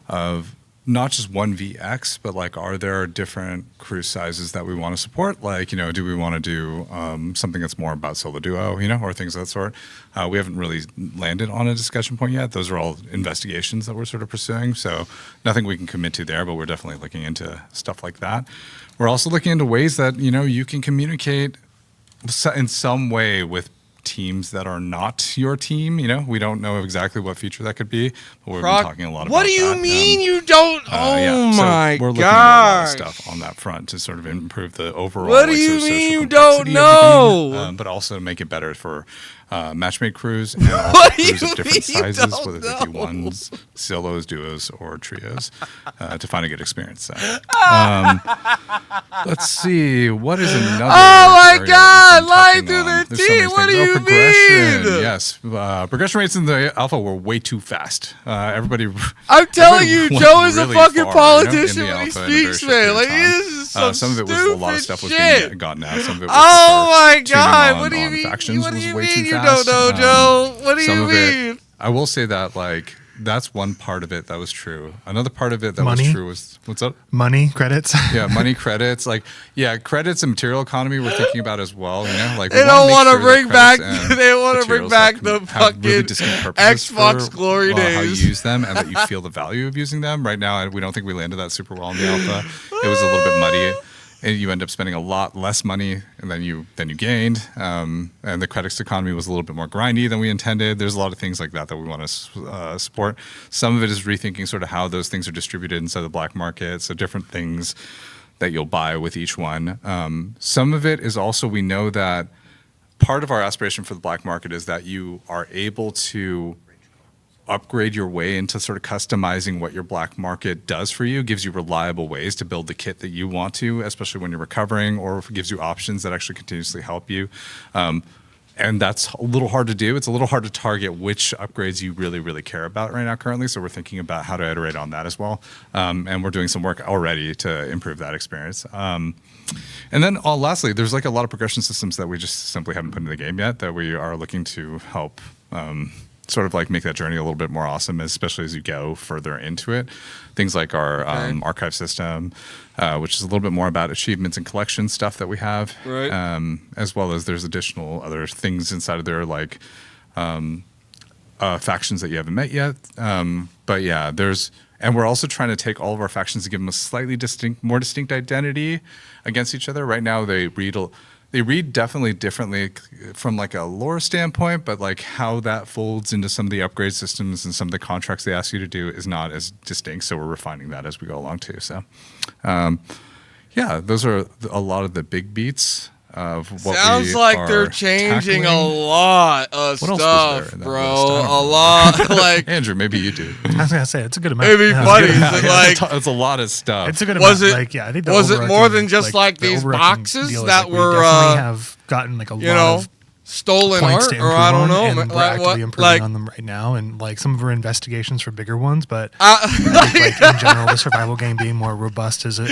S2: of not just 1vx, but like, are there different crew sizes that we want to support? Like, do we want to do something that's more about solo duo, or things of that sort? We haven't really landed on a discussion point yet. Those are all investigations that we're sort of pursuing. So nothing we can commit to there, but we're definitely looking into stuff like that. We're also looking into ways that, you can communicate in some way with teams that are not your team. We don't know exactly what feature that could be, but we've been talking a lot about that.
S1: What do you mean you don't?
S2: Yeah.
S1: Oh
S2: So
S1: my
S2: we're looking at a lot of
S1: gosh.
S2: stuff on that front to sort of improve the overall.
S1: What do
S2: like,
S1: you
S2: sort of
S1: mean
S2: social
S1: you don't
S2: complexity of the
S1: know?
S2: game, but also make it better for matchmade crews and also
S1: What do
S2: crews
S1: you
S2: of different
S1: mean you
S2: sizes,
S1: don't
S2: whether they be
S1: know?
S2: ones, solos, duos, or trios, to find a good experience. So, let's see. What is another?
S1: Oh my
S2: area
S1: God,
S2: we've been
S1: lie
S2: touching
S1: to
S2: on?
S1: the
S2: There's so
S1: T.
S2: many
S1: What
S2: things.
S1: do you
S2: progression.
S1: mean?
S2: Yes, progression rates in the alpha were way too fast. Everybody.
S1: I'm telling you,
S2: went
S1: Joe is a
S2: really
S1: fucking
S2: far, in
S1: politician
S2: the
S1: when he
S2: alpha in a very
S1: speaks,
S2: short period
S1: man.
S2: of
S1: Like,
S2: time.
S1: this is
S2: Some of it was a lot of stuff was being
S1: shit.
S2: gotten out. Some of it was
S1: Oh my
S2: just, tuning
S1: God!
S2: on-
S1: What do you
S2: on
S1: mean?
S2: factions
S1: What do
S2: was
S1: you
S2: way
S1: mean
S2: too
S1: you
S2: fast.
S1: don't know, Joe? What do
S2: some
S1: you
S2: of
S1: mean?
S2: it, I will say that like that's one part of it that was true. Another part of it that
S5: Money?
S2: was true was what's up?
S5: Money, credits.
S2: Yeah, money, credits, like credits and material economy we're thinking about as well. You know, like
S1: They don't want to bring back. They want to bring back the fucking Xbox glory
S2: how you
S1: days.
S2: use them and that you feel the value of using them. Right now, we don't think we landed that super well in the alpha. It was a little bit muddy. And you end up spending a lot less money than you gained, and the credits economy was a little bit more grindy than we intended. There's a lot of things like that we want to support. Some of it is rethinking sort of how those things are distributed inside the black market, so different things that you'll buy with each one. Some of it is also, we know that part of our aspiration for the black market is that you are able to upgrade your way into sort of customizing what your black market does for you, gives you reliable ways to build the kit that you want to, especially when you're recovering, or if it gives you options that actually continuously help you. And that's a little hard to do. It's a little hard to target which upgrades you really, really care about right now currently. So we're thinking about how to iterate on that as well. And we're doing some work already to improve that experience. And then lastly, there's like a lot of progression systems that we just simply haven't put into the game yet that we are looking to help sort of like make that journey a little bit more awesome, especially as you go further into it. Things like our archive system, which is a little bit more about achievements and collection stuff that we have,
S1: Right.
S2: As well as there's additional other things inside of there like factions that you haven't met yet. But yeah, and we're also trying to take all of our factions and give them a slightly more distinct identity against each other. Right now, they read definitely differently from like a lore standpoint, but like how that folds into some of the upgrade systems and some of the contracts they ask you to do is not as distinct. So we're refining that as we go along too. So, those are a lot of the big beats of what
S1: Sounds
S2: we
S1: like
S2: are
S1: they're changing
S2: tackling.
S1: a lot of
S2: What else was
S1: stuff,
S2: there in that
S1: bro.
S2: list? I don't
S1: A
S2: know.
S1: lot. Like,
S2: Andrew, maybe you do.
S5: I was gonna say it's a good amount.
S1: it'd be
S5: Yeah,
S1: funny.
S5: It's,
S1: Is it like,
S2: It's a lot of stuff.
S5: it's a good
S1: Was
S5: amount.
S1: it-
S5: Like, yeah, I think the
S1: was it more
S5: overarching,
S1: than just like
S5: the
S1: these
S5: overarching
S1: boxes
S5: deal is,
S1: that
S5: like, we
S1: were,
S5: definitely have gotten like a
S1: you
S5: lot
S1: know,
S5: of
S1: stolen
S5: points
S1: art,
S5: to
S1: or
S5: improve
S1: I don't
S5: on,
S1: know,
S5: and
S1: man,
S5: we're
S1: like
S5: actively
S1: what,
S5: improving
S1: like,
S5: on them right now, and like some of our investigations for bigger ones, but
S1: I,
S5: I think, like in general, the survival game being more robust is a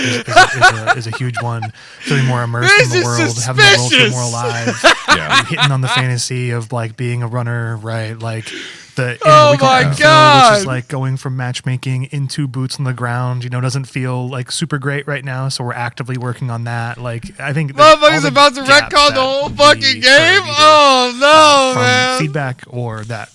S5: huge one. Feeling more immersed
S1: This
S5: in the
S1: is
S5: world, having the world feel
S1: suspicious.
S5: more alive,
S2: Yeah.
S5: hitting on the fantasy of like being a runner, right? Like the
S1: Oh
S5: weekly
S1: my
S5: infill, which
S1: God.
S5: is like going from matchmaking into boots on the ground. You know, doesn't feel like super great right now, so we're actively working on that. Like I think that all
S1: motherfuckers
S5: the
S1: about to
S5: gaps
S1: retcon the
S5: that
S1: whole
S5: we
S1: fucking
S5: heard
S1: game.
S5: either,
S1: Oh no,
S5: from
S1: man.
S5: feedback or that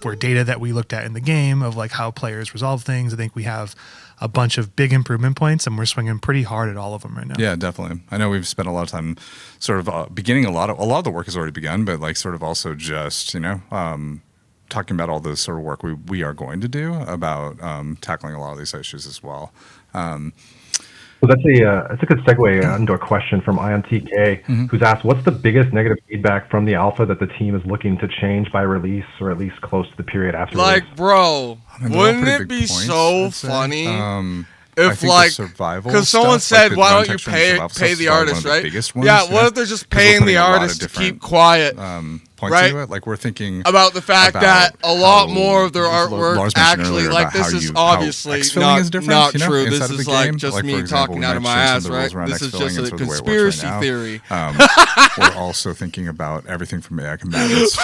S5: were data that we looked at in the game of like how players resolve things. I think we have a bunch of big improvement points, and we're swinging pretty hard at all of them right now.
S2: Yeah, definitely. I know we've spent a lot of time sort of beginning a lot of the work has already begun, but like sort of also just, talking about all the sort of work we are going to do about tackling a lot of these issues as well.
S7: So that's a good segue into a question from IonTK, who's asked, what's the biggest negative feedback from the alpha that the team is looking to change by release, or at least close to the period after
S1: Like,
S7: release?
S1: bro,
S2: I mean, they're all
S1: wouldn't
S2: pretty
S1: it
S2: big
S1: be
S2: points,
S1: so
S2: I'd say.
S1: funny
S2: I
S1: if
S2: think
S1: like,
S2: the survival
S1: because someone
S2: stuff, like
S1: said,
S2: the
S1: why
S2: run
S1: don't you
S2: texture and
S1: pay
S2: survival stuff is
S1: the
S2: probably
S1: artist,
S2: one of the
S1: right?
S2: biggest ones,
S1: Yeah,
S2: you
S1: what
S2: know?
S1: if they're just
S2: 'Cause we're
S1: paying
S2: putting
S1: the
S2: a lot of
S1: artist to
S2: different,
S1: keep quiet
S2: points
S1: Right?
S2: to it. Like we're thinking
S1: about the fact that a lot more of their
S2: Lars
S1: artwork
S2: mentioned
S1: actually,
S2: earlier
S1: like,
S2: about how
S1: this is
S2: you- how
S1: obviously
S2: X-filling is different,
S1: not
S2: you know,
S1: true.
S2: inside
S1: This
S2: of the
S1: is like
S2: game.
S1: just
S2: Like,
S1: me
S2: for example,
S1: talking
S2: we
S1: out of
S2: might
S1: my
S2: change some
S1: ass,
S2: of the
S1: right?
S2: rules around
S1: This is
S2: X-filling
S1: just
S2: in
S1: a
S2: sort of the way it works
S1: conspiracy
S2: right now.
S1: theory.
S2: We're also thinking about everything from AI combatants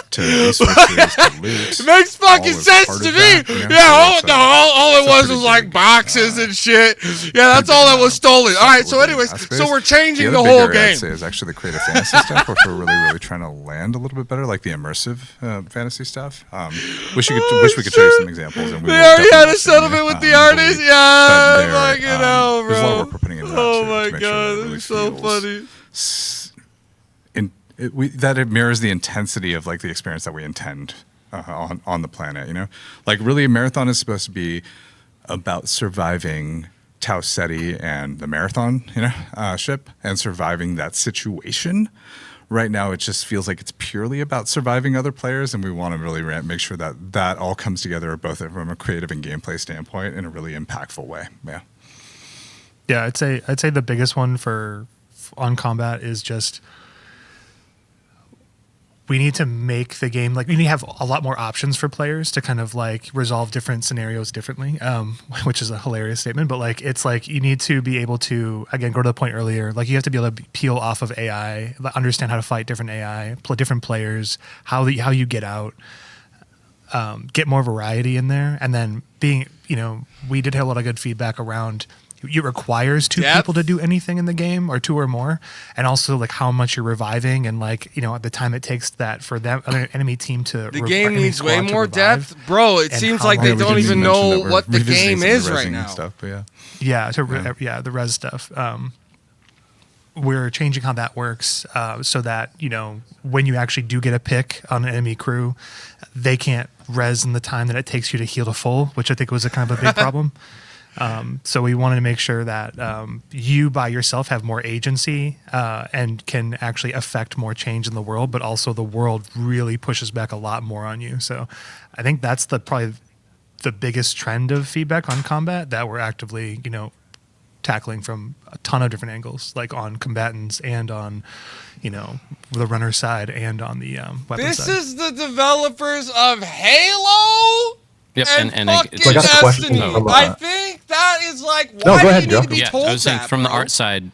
S2: to resources to loot.
S1: It makes
S2: All
S1: fucking
S2: is
S1: sense
S2: part
S1: to
S2: of
S1: me.
S2: that, you know?
S1: Yeah,
S2: So
S1: all it
S2: it's a
S1: was
S2: pretty
S1: was like
S2: big,
S1: boxes and shit. Yeah, that's all that was stolen. All right, so anyways, so we're changing the
S2: other
S1: whole
S2: bigger, I'd
S1: game.
S2: say, is actually the creative fantasy stuff, which we're really trying to land a little bit better, like the immersive fantasy stuff. Wish we could show you some examples. And we
S1: They
S2: will
S1: already had
S2: definitely
S1: a settlement with the
S2: but
S1: artist.
S2: but
S1: Yeah,
S2: they're,
S1: like, you know,
S2: there's a lot of
S1: bro.
S2: work we're putting into that
S1: Oh
S2: too,
S1: my
S2: to make sure that
S1: god,
S2: it really
S1: that's so
S2: feels
S1: funny.
S2: that it mirrors the intensity of like the experience that we intend on the planet. You know, like really, a marathon is supposed to be about surviving Tau Ceti and the marathon, ship, and surviving that situation. Right now, it just feels like it's purely about surviving other players, and we want to really make sure that that all comes together, both from a creative and gameplay standpoint, in a really impactful way. Yeah.
S5: Yeah, I'd say the biggest one on combat is just we need to make the game like we need to have a lot more options for players to kind of like resolve different scenarios differently, which is a hilarious statement, but like it's like you need to be able to, again, go to the point earlier, like you have to be able to peel off of AI, understand how to fight different AI, different players, how you get out. get more variety in there, and then being, we did have a lot of good feedback around. It requires two
S1: Depth.
S5: people to do anything in the game, or two or more, and also like how much you're reviving, and like at the time it takes that for them other enemy team to.
S1: The game needs way more
S5: revive.
S1: depth, bro. It
S5: and
S1: seems
S5: how
S1: like
S5: long
S1: they
S5: we
S1: don't
S5: didn't
S1: even
S2: mention that
S1: know
S2: we're
S1: what the
S2: revisiting
S1: game
S2: some of
S1: is
S2: the
S1: right
S2: resin and
S1: now.
S2: stuff, but
S5: The res stuff. We're changing how that works, so that when you actually do get a pick on an enemy crew, they can't res in the time that it takes you to heal to full, which I think was a kind of a big problem. So we wanted to make sure that you by yourself have more agency and can actually affect more change in the world, but also the world really pushes back a lot more on you. So I think that's probably the biggest trend of feedback on combat that we're actively, tackling from a ton of different angles, like on combatants and on, the runner side and on the weapon
S1: This
S5: side.
S1: is the developers of Halo.
S3: Yep,
S1: And fucking
S7: So I got a question
S1: Destiny.
S7: from,
S1: I think that is like,
S7: No,
S1: why
S7: go
S1: do
S7: ahead,
S1: you
S7: Joe.
S1: need to be
S3: Yeah,
S1: told
S3: I was saying
S1: that,
S3: from the
S1: bro?
S3: art side,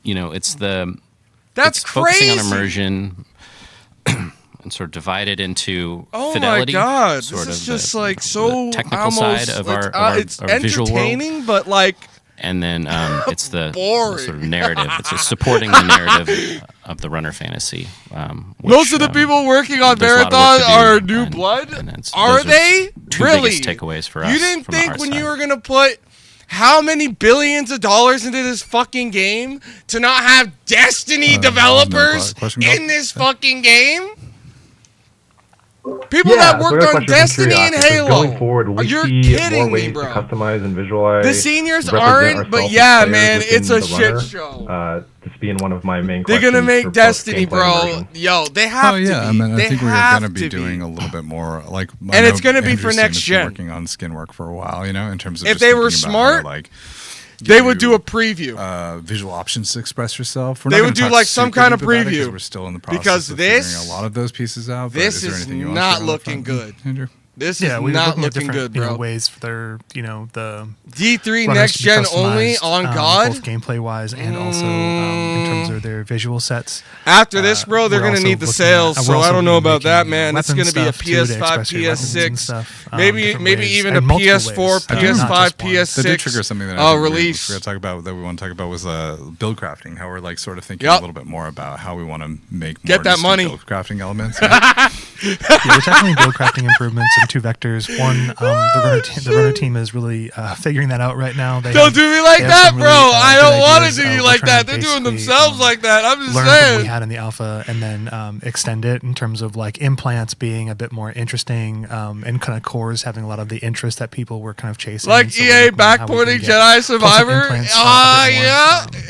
S3: it's
S1: That's
S3: it's
S1: crazy.
S3: focusing on immersion and sort of divided into
S1: Oh
S3: fidelity.
S1: my god,
S3: sort
S1: this is
S3: of
S1: just
S3: the,
S1: like so
S3: the technical
S1: almost,
S3: side of
S1: it's,
S3: our
S1: it's
S3: visual world.
S1: entertaining, but like
S3: And then it's the
S1: Boring.
S3: sort of narrative. It's just supporting the narrative of the runner fantasy.
S1: most of the people working on
S3: there's a lot of
S1: Marathon
S3: work to do,
S1: are New
S3: and-
S1: Blood.
S3: and it's-
S1: Are
S3: those are
S1: they
S3: two
S1: really?
S3: biggest takeaways for us
S1: You didn't
S3: from the
S1: think
S3: art
S1: when
S3: side.
S1: you were gonna put how many billions of dollars into this fucking game to not have Destiny developers
S2: question,
S1: in this fucking game? People
S7: Yeah,
S1: that
S7: so I
S1: worked
S7: got a
S1: on
S7: question from
S1: Destiny and
S7: Curiosity.
S1: Halo.
S7: Going forward, will we
S1: You're
S7: see
S1: kidding
S7: more
S1: me,
S7: ways
S1: bro.
S7: to customize and visualize?
S1: The seniors
S7: represent
S1: aren't, but
S7: ourselves as
S1: yeah,
S7: players
S1: man,
S7: within
S1: it's a
S7: the
S1: shit
S7: runner?
S1: show.
S7: This being one of my main
S1: They're
S7: questions.
S1: gonna
S7: for
S1: make
S7: post
S1: Destiny,
S7: gameplay
S1: bro.
S7: immersion.
S1: Yo, they have
S2: Oh yeah,
S1: to be.
S2: I mean, I
S1: They
S2: think we're
S1: have
S2: gonna be
S1: to
S2: doing a little bit more like.
S1: And it's gonna be for
S2: Andrew's
S1: next
S2: team has been
S1: gen.
S2: Working on skin work for a while, in terms of
S1: If
S2: just
S1: they were
S2: thinking about how to,
S1: smart,
S2: like
S1: They
S2: give
S1: would
S2: you,
S1: do a preview.
S2: visual options to express yourself. We're
S1: They
S2: not
S1: would
S2: gonna
S1: do,
S2: talk
S1: like, some
S2: super
S1: kind of
S2: deep about it 'cause
S1: preview.
S2: We're still in the process
S1: Because
S2: of
S1: this-
S2: figuring a lot of those pieces out. But
S1: this
S2: is there
S1: is
S2: anything you want
S1: not
S2: to share on
S1: looking
S2: that front,
S1: good.
S2: Andrew?
S1: This
S5: Yeah,
S1: is
S5: we're
S1: not
S5: looking at
S1: looking
S5: different
S1: good, bro.
S5: ways for their, the
S1: D3
S5: runners
S1: next
S5: to be
S1: gen only
S5: customized,
S1: on God.
S5: both gameplay wise and also in terms of their visual sets.
S1: After this, bro, they're
S5: We're
S1: gonna
S5: also
S1: need the
S5: looking
S1: sales.
S5: at-
S1: So
S5: we're
S1: I
S5: also
S1: don't know
S5: gonna be
S1: about that,
S5: making
S1: man. It's
S5: weapon
S1: gonna be a
S5: stuff, too, to
S1: PS5,
S5: express your weapons and
S1: PS6,
S5: stuff,
S1: maybe
S5: different
S1: maybe
S5: ways,
S1: even a
S5: and multiple
S1: PS4,
S5: ways, not
S1: PS5,
S5: just one.
S1: PS6.
S2: That did trigger something that I think
S1: release.
S2: we forgot to talk about that we want to talk about was build crafting. How we're like sort of thinking
S1: Yep.
S2: a little bit more about how we want to make
S1: Get
S2: more
S1: that
S2: distinct
S1: money.
S2: build crafting elements.
S5: Yeah, we're tackling build crafting improvements in two vectors. One, the runner team is really figuring that out right now.
S1: Don't do me like
S5: they have
S1: that,
S5: some
S1: bro.
S5: really,
S1: I
S5: good
S1: don't want to
S5: ideas.
S1: do you
S5: We're
S1: like
S5: trying
S1: that.
S5: to
S1: They're doing
S5: basically,
S1: themselves like that. I'm just
S5: learn from what we
S1: saying.
S5: had in the alpha and then extend it in terms of like implants being a bit more interesting and kind of cores having a lot of the interest that people were kind of chasing.
S1: Like
S5: So we're
S1: EA
S5: looking at how we
S1: backporting
S5: can get
S1: Jedi
S5: custom
S1: Survivor.
S5: implants,
S1: Ah,
S5: a bit more,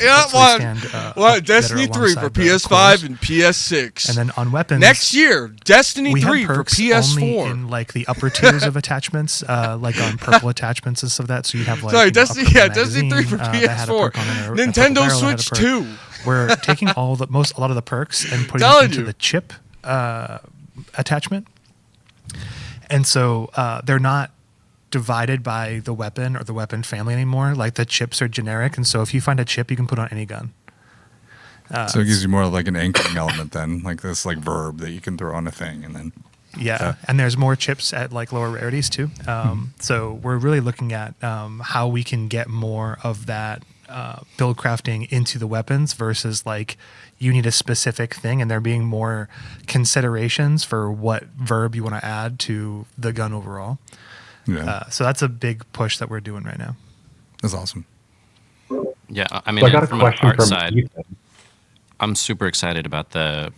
S1: yeah.
S5: hopefully
S1: What?
S5: stand,
S1: What?
S5: better
S1: Destiny 3 for
S5: alongside the
S1: PS5
S5: cores.
S1: and PS6.
S5: And then on weapons,
S1: Next year, Destiny
S5: we
S1: 3
S5: had
S1: for
S5: perks
S1: PS4.
S5: only in like the upper tiers of attachments, like on purple attachments and stuff like that. So you'd have like
S1: Sorry,
S5: a
S1: Destiny.
S5: purple
S1: Yeah, Destiny 3 for
S5: magazine, that had a
S1: PS4.
S5: perk on it, or a purple
S1: Nintendo
S5: barrel that had a
S1: Switch
S5: perk.
S1: 2.
S5: We're taking a lot of the perks and putting
S1: Telling
S5: them into
S1: you.
S5: the chip attachment, and so they're not divided by the weapon or the weapon family anymore. Like the chips are generic, and so if you find a chip, you can put on any gun.
S2: So it gives you more of like an anchoring element then, like this like verb that you can throw on a thing and then.
S5: Yeah, and there's more chips at like lower rarities too. So we're really looking at how we can get more of that build crafting into the weapons versus like you need a specific thing, and there being more considerations for what verb you want to add to the gun overall.
S2: Yeah,
S5: So that's a big push that we're doing right now.
S2: that's awesome.
S3: Yeah, I mean,
S7: So I got a
S3: from an
S7: question
S3: art
S7: from
S3: side,
S7: Ethan.
S3: I'm super excited about the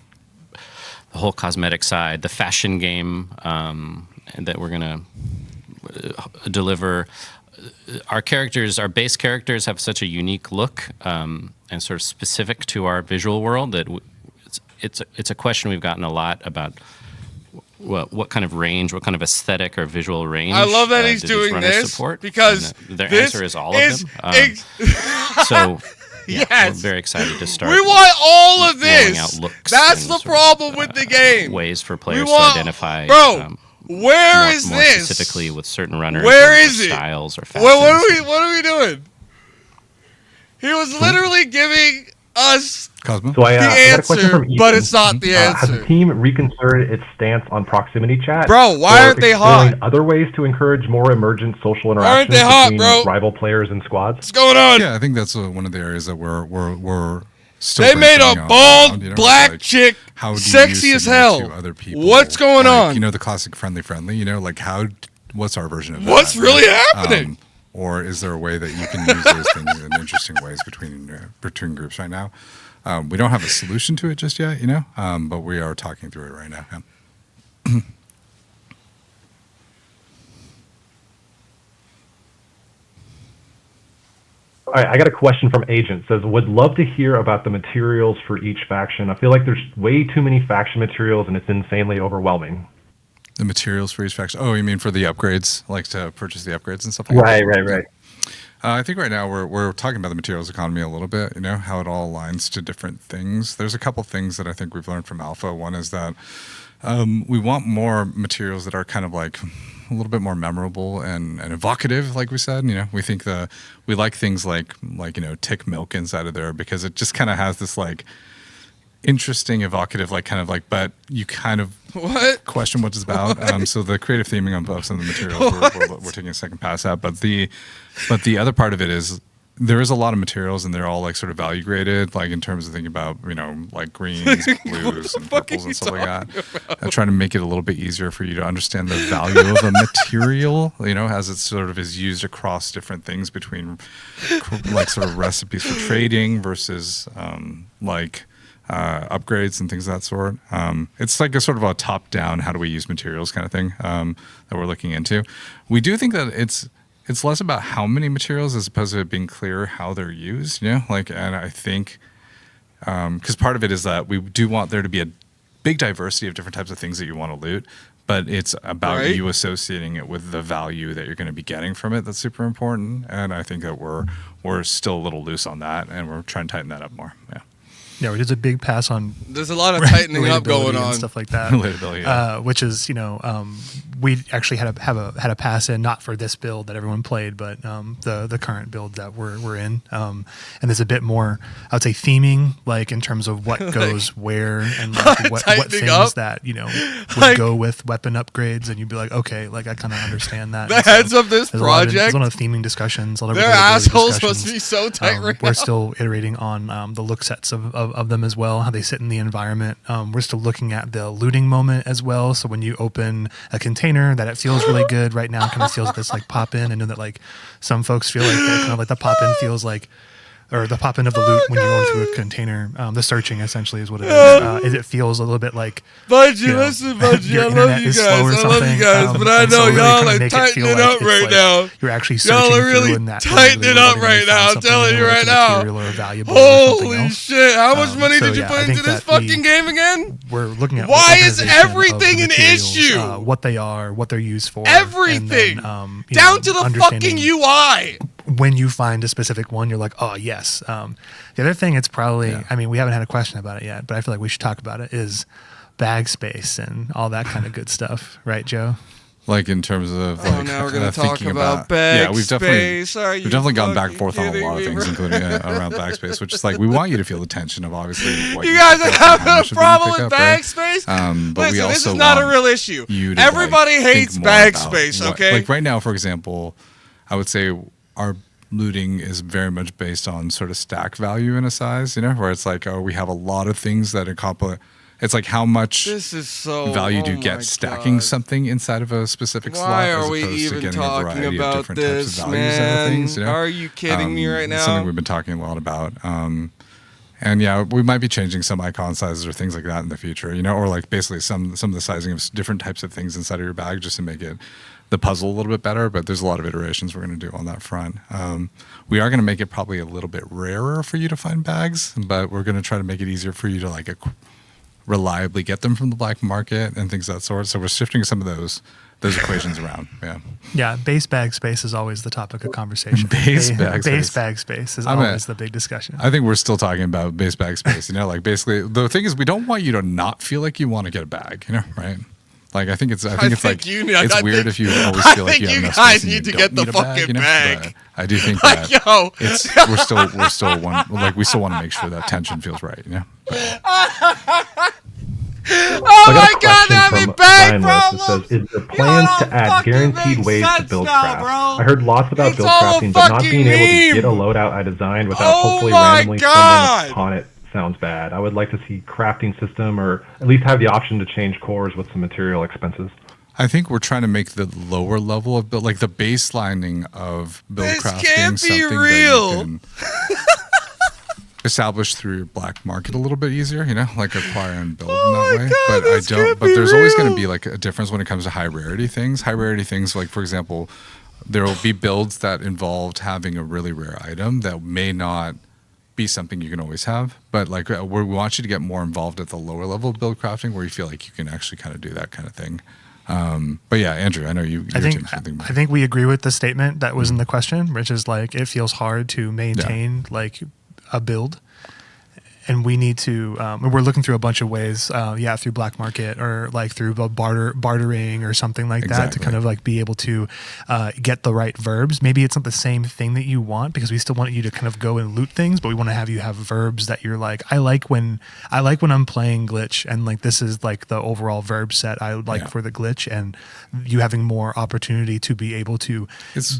S3: whole cosmetic side, the fashion game that we're gonna deliver. Our characters, our base characters, have such a unique look and sort of specific to our visual world that it's a question we've gotten a lot about. What kind of range, what kind of aesthetic or visual range?
S1: I love that he's
S3: do these
S1: doing
S3: runners
S1: this
S3: support?
S1: because
S3: And their
S1: this
S3: answer is all
S1: is
S3: of them. So yeah,
S1: Yes.
S3: we're very excited to start.
S1: We want all of
S3: rolling out
S1: this.
S3: looks
S1: That's
S3: and
S1: the
S3: sort of,
S1: problem with the game.
S3: ways for
S1: We
S3: players
S1: want,
S3: to identify.
S1: bro. Where is
S3: more
S1: this?
S3: specifically with certain runners?
S1: Where
S3: or
S1: is it?
S3: styles or fashions?
S1: What are we doing? He was literally giving us
S2: Cosmo.
S7: So I
S1: the
S7: got a question
S1: answer,
S7: from Ethan.
S1: but it's not the
S7: Has the
S1: answer.
S7: team reconsidered its stance on proximity chat?
S1: Bro, why
S7: or
S1: aren't they
S7: exploring
S1: hot?
S7: other ways to encourage more emergent social
S1: aren't
S7: interactions
S1: they hot,
S7: between
S1: bro?
S7: rival players and squads?
S1: What's going on?
S2: Yeah, I think that's one of the areas that we're still.
S1: They made
S2: brainstorming
S1: a
S2: on
S1: bald
S2: around, you know,
S1: black
S2: like,
S1: chick,
S2: how do you
S1: sexy as
S2: signal
S1: hell.
S2: to other people,
S1: What's going
S2: like,
S1: on?
S2: You know, the classic friendly. You know, like what's our version of that?
S1: What's really happening?
S2: Or is there a way that you can use those things in interesting ways between groups right now? We don't have a solution to it just yet, you know, but we are talking through it right now. Yeah.
S7: All right, I got a question from Agent. Says, would love to hear about the materials for each faction. I feel like there's way too many faction materials and it's insanely overwhelming.
S2: The materials for each faction. Oh, you mean for the upgrades, like to purchase the upgrades and stuff like that?
S7: Right.
S2: I think right now we're talking about the materials economy a little bit, you know, how it all aligns to different things. There's a couple things that I think we've learned from Alpha. One is that we want more materials that are kind of like a little bit more memorable and evocative, like we said. You know, we think we like things like you know, tick milk inside of there because it just kind of has this like interesting, evocative, like kind of like, but you kind of question what it's about. So the creative theming on both some of the materials we're taking a second pass at, but the other part of it is there is a lot of materials and they're all like sort of value graded, like in terms of thinking about, you know, like greens, blues, and purples and stuff like that. And trying to make it a little bit easier for you to understand the value of a material, you know, as it sort of is used across different things between like sort of recipes for trading versus upgrades and things of that sort. It's like a sort of a top-down, how do we use materials kind of thing that we're looking into. We do think that it's less about how many materials as opposed to it being clear how they're used, you know? Like, and I think, because part of it is that we do want there to be a big diversity of different types of things that you want to loot, but it's about you associating it with the value that you're going to be getting from it that's super important. And I think that we're still a little loose on that, and we're trying to tighten that up more. Yeah.
S5: Yeah, there's a big pass on.
S1: There's a lot of tightening up
S5: relatability
S1: going on.
S5: and stuff like that.
S2: Relatability, yeah.
S5: Which is, you know, we actually had a pass in, not for this build that everyone played, but the current build that we're in. And there's a bit more, I would say, theming, like in terms of what goes where and like what things
S1: up.
S5: that, you know, would
S1: Like-
S5: go with weapon upgrades, and you'd be like, okay, like I kind of understand that.
S1: The
S5: And so
S1: heads of this
S5: there's a lot
S1: project,
S5: of theming discussions. A lot of
S1: their
S5: relatability
S1: assholes
S5: discussions.
S1: must be so tight right
S5: We're
S1: now.
S5: still iterating on the look sets of them as well, how they sit in the environment. We're still looking at the looting moment as well. So when you open a container, that it feels really good right now. Kind of feels this like pop in. I know that like some folks feel like kind of like the pop in feels like, or the pop in of the loot when you go into a container. The searching essentially is what it is. It feels a little bit like
S1: Budgie,
S5: you know,
S1: listen, Budgie,
S5: your
S1: I
S5: internet
S1: love you
S5: is
S1: guys.
S5: slow or
S1: I love you
S5: something.
S1: guys, but I
S5: And so
S1: know
S5: really
S1: y'all
S5: trying to
S1: are
S5: make it
S1: tightening
S5: feel
S1: it
S5: like
S1: up
S5: it's
S1: right
S5: like
S1: now.
S5: you're actually searching
S1: Y'all are
S5: through
S1: really
S5: and that
S1: tightening it up
S5: letting
S1: right
S5: you
S1: now.
S5: find
S1: I'm
S5: something
S1: telling you
S5: more
S1: right
S5: like
S1: now.
S5: material or valuable or something
S1: Holy
S5: else.
S1: shit! How much money
S5: so
S1: did you
S5: yeah,
S1: put
S5: I think
S1: into this
S5: that
S1: fucking game again?
S5: We're looking at
S1: Why
S5: the
S1: is
S5: organization of
S1: everything
S5: the
S1: an
S5: materials,
S1: issue?
S5: what they are, what they're used for,
S1: Everything,
S5: and then, you
S1: down
S5: know,
S1: to the
S5: understanding
S1: fucking UI.
S5: when you find a specific one, you're like, oh yes. The other thing, it's probably, I mean, we haven't had a question about it yet, but I feel like we should talk about it, is bag space and all that kind of good stuff, right, Joe?
S2: Like in terms of like
S1: now we're gonna talk
S2: thinking
S1: about bag
S2: we've definitely
S1: space. Are you
S2: we've definitely gone back and
S1: fucking
S2: forth on a lot of
S1: kidding me,
S2: things,
S1: bro?
S2: including around backspace, which is like we want you to feel the tension of obviously what
S1: You guys are
S2: pick up and how
S1: having
S2: much
S1: a
S2: of it you
S1: problem
S2: pick
S1: with
S2: up,
S1: bag
S2: right?
S1: space?
S2: But we
S1: Listen,
S2: also
S1: this is not a
S2: want
S1: real issue.
S2: you to,
S1: Everybody
S2: like,
S1: hates
S2: think more
S1: bag
S2: about
S1: space,
S2: what-
S1: okay?
S2: Like right now, for example, I would say our looting is very much based on sort of stack value in a size, you know, where it's like, oh, we have a lot of things that accomplish. It's like how much
S1: This is so
S2: value do
S1: oh
S2: you get
S1: my
S2: stacking
S1: God.
S2: something inside of a specific slot
S1: Why
S2: as
S1: are we
S2: opposed to
S1: even
S2: getting a
S1: talking
S2: variety of
S1: about
S2: different
S1: this,
S2: types of values out of
S1: man?
S2: things, you know?
S1: Are you kidding me right
S2: It's
S1: now?
S2: something we've been talking a lot about. And yeah, we might be changing some icon sizes or things like that in the future, you know, or like basically some of the sizing of different types of things inside of your bag just to make it the puzzle a little bit better. But there's a lot of iterations we're going to do on that front. We are going to make it probably a little bit rarer for you to find bags, but we're going to try to make it easier for you to like reliably get them from the black market and things of that sort. So we're shifting some of those equations around. Yeah.
S5: Yeah, base bag space is always the topic of conversation.
S2: Base bag
S5: Base
S2: space.
S5: bag space is
S2: I mean,
S5: always the big discussion.
S2: I think we're still talking about base bag space, you know, like basically the thing is we don't want you to not feel like you want to get a bag, you know, right? Like I think it's like
S1: I
S2: weird
S1: think-
S2: if you always
S1: I
S2: feel like
S1: think
S2: you have
S1: you
S2: enough
S1: guys
S2: space and
S1: need
S2: you
S1: to
S2: don't
S1: get the
S2: need a
S1: fucking bag.
S2: But I do think
S1: Like,
S2: that
S1: yo.
S2: we're still one. Like we still want to make sure that tension feels right. You know.
S1: Oh
S7: I
S1: my
S7: got a
S1: god,
S7: question
S1: having
S7: from
S1: bag
S7: Ryan Lewis that
S1: problems!
S7: says, is there plans
S1: don't
S7: to add
S1: fucking
S7: guaranteed
S1: make
S7: ways to
S1: sense
S7: build
S1: now,
S7: craft?
S1: bro.
S7: I heard lots about
S1: It's
S7: build
S1: all a
S7: crafting, but not
S1: fucking
S7: being able to get a
S1: meme.
S7: loadout I designed without
S1: Oh
S7: hopefully
S1: my
S7: randomly
S1: God.
S7: stumbling upon it sounds bad. I would like to see crafting system, or at least have the option to change cores with some material expenses.
S2: I think we're trying to make the lower level of build, like the baselining of build
S1: This
S2: crafting,
S1: can't be
S2: something
S1: real.
S2: that you can establish through your black market a little bit easier, you know, like acquire and build in that way.
S1: God,
S2: But
S1: this
S2: I don't.
S1: can't
S2: But
S1: be
S2: there's always going to
S1: real.
S2: be like a difference when it comes to high rarity things. High rarity things, like for example, there will be builds that involved having a really rare item that may not be something you can always have. But like we want you to get more involved at the lower level of build crafting, where you feel like you can actually kind of do that kind of thing. But yeah, Andrew, I know you.
S5: I think we agree with the statement that was in the question, which is like it feels hard to maintain like a build, and we need to. We're looking through a bunch of ways, through black market or like through bartering or something like that to
S2: Exactly.
S5: kind of like be able to get the right verbs. Maybe it's not the same thing that you want because we still want you to kind of go and loot things, but we want to have you have verbs that you're like, I like when I'm playing glitch and like this is like the overall verb set I would like for the glitch, and you having more opportunity to be able to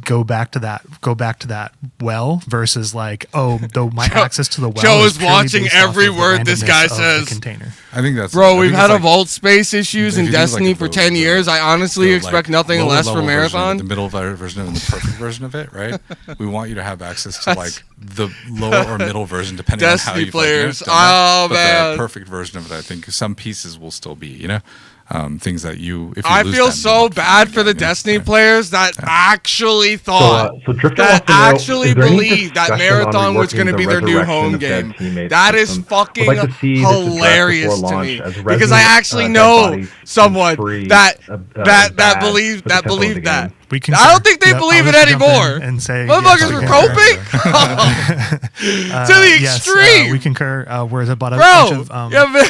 S5: go back to that well versus like, oh, though my access to the well
S1: Joe
S5: is
S1: is
S5: purely
S1: watching
S5: based off
S1: every
S5: of the
S1: word this guy
S5: randomness of the
S1: says.
S5: container.
S2: I think that's
S1: Bro,
S2: I
S1: we've
S2: think
S1: had
S2: it's
S1: a
S2: like-
S1: vault space issues
S2: if
S1: in
S2: you do, like,
S1: Destiny
S2: a
S1: for
S2: vote
S1: 10
S2: for
S1: years. I honestly
S2: the,
S1: expect
S2: like,
S1: nothing
S2: lower
S1: less
S2: level
S1: from
S2: version of it,
S1: Marathon.
S2: the middle version of it, and the perfect version of it, right? We want you to have access to like the lower or middle version, depending on how
S1: Destiny
S2: you
S1: players.
S2: Like,
S1: Oh,
S2: but
S1: man.
S2: the perfect version of it, I think some pieces will still be, you know, things that you. If you
S1: I
S2: lose
S1: feel
S2: them,
S1: so
S2: you'll
S1: bad for the
S2: again, you know?
S1: Destiny
S2: Yeah.
S1: players that actually thought,
S7: So Drifter
S1: that
S7: wants to know,
S1: actually
S7: is there any
S1: believed that
S7: discussion on
S1: Marathon was
S7: reworking
S1: going to
S7: the
S1: be their new
S7: resurrection
S1: home
S7: of dead
S1: game.
S7: teammates
S1: That is
S7: system?
S1: fucking
S7: Would like to see this addressed
S1: hilarious
S7: before
S1: to
S7: launch,
S1: me
S7: as
S1: because I
S7: resin,
S1: actually
S7: dead
S1: know
S7: bodies
S1: someone
S7: free,
S1: that
S7: bad
S1: believed
S7: for the tempo of the
S1: believed that.
S7: game.
S5: We can.
S1: I don't think they
S5: I'll
S1: believe it
S5: just jump in
S1: anymore.
S5: and say
S1: Motherfuckers
S5: yes,
S1: were
S5: we
S1: coping
S5: concur.
S1: to the
S5: Yes,
S1: extreme.
S5: we concur. Whereas about a
S1: Bro,
S5: bunch of
S1: yeah, but,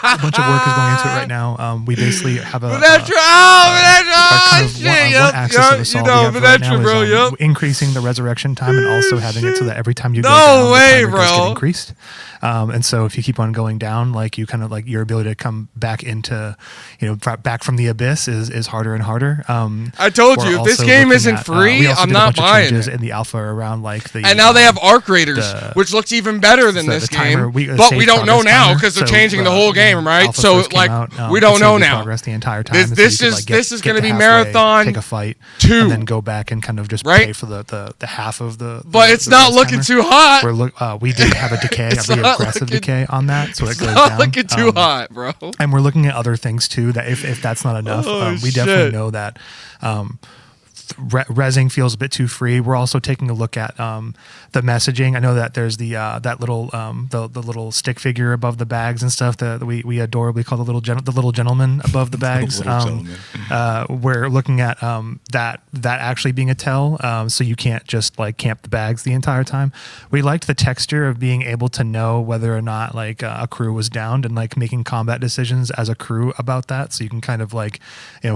S5: a bunch of work is going into it right now. We basically have a
S1: Venetra,
S5: kind of
S1: shit,
S5: one axis of assault we have right now
S1: Venetra, bro,
S5: is increasing the resurrection time and also having it so that every time you go
S1: No
S5: down,
S1: way,
S5: the timer does
S1: bro.
S5: get increased. And so if you keep on going down, like you kind of like your ability to come back into, back from the abyss is harder and harder.
S1: I told
S5: We're
S1: you, if this
S5: also
S1: game
S5: looking
S1: isn't
S5: at,
S1: free,
S5: we also
S1: I'm
S5: did a
S1: not
S5: bunch of
S1: buying
S5: changes
S1: it.
S5: in the alpha around like the.
S1: And now they have Arc Raiders,
S5: the-
S1: which looks even better than
S5: the
S1: this
S5: timer,
S1: game.
S5: the
S1: But
S5: save
S1: we don't know
S5: progress
S1: now
S5: timer.
S1: because they're
S5: So,
S1: changing the whole game,
S5: when
S1: right?
S5: Alpha
S1: So
S5: first came
S1: like
S5: out,
S1: we
S5: it
S1: don't
S5: saved
S1: know
S5: your
S1: now.
S5: Progress the entire time.
S1: This
S5: and
S1: this
S5: so you
S1: is
S5: could, like, get-
S1: this is
S5: get
S1: going to
S5: to
S1: be
S5: halfway,
S1: Marathon
S5: take a fight,
S1: 2.
S5: and then go back and kind of just
S1: Right?
S5: pay for the half of the.
S1: But it's not looking too hot.
S5: We did have a decay, a
S1: It's
S5: really
S1: not
S5: aggressive
S1: looking-
S5: decay on that, so it
S1: It's
S5: goes
S1: not
S5: down.
S1: looking too hot, bro.
S5: And we're looking at other things too. That if that's not enough, we definitely
S1: shit.
S5: know that. Resing feels a bit too free. We're also taking a look at the messaging. I know that there's the that little the little stick figure above the bags and stuff that we adorably call the little gentleman above the bags.
S2: Little gentleman.
S5: We're looking at that actually being a tell, so you can't just like camp the bags the entire time. We liked the texture of being able to know whether or not like a crew was downed and like making combat decisions as a crew about that, so you can kind of like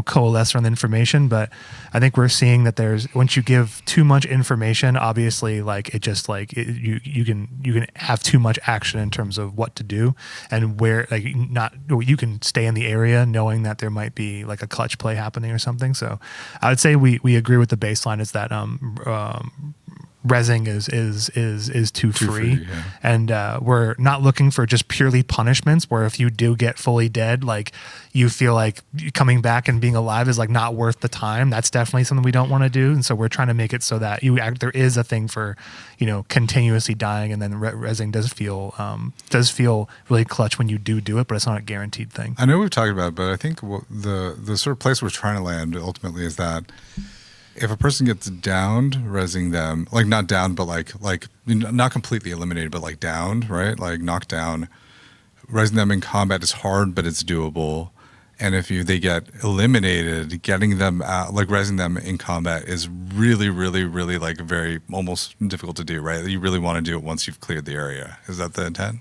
S5: coalesce around the information. But I think we're seeing that there's once you give too much information, obviously like it just like you can have too much action in terms of what to do and where like not you can stay in the area knowing that there might be like a clutch play happening or something. So I would say we agree with the baseline is that resing is too free,
S2: yeah.
S5: and we're not looking for just purely punishments where if you do get fully dead, like you feel like coming back and being alive is like not worth the time. That's definitely something we don't want to do, and so we're trying to make it so that there is a thing for continuously dying, and then resing does feel really clutch when you do it, but it's not a guaranteed thing.
S2: I know we've talked about it, but I think the sort of place we're trying to land ultimately is that if a person gets downed, resing them, like not downed, but like not completely eliminated, but like downed, right? Like knocked down, resing them in combat is hard, but it's doable. And if they get eliminated, getting them out, like resing them in combat is really, really, really like very almost difficult to do, right? You really want to do it once you've cleared the area. Is that the intent?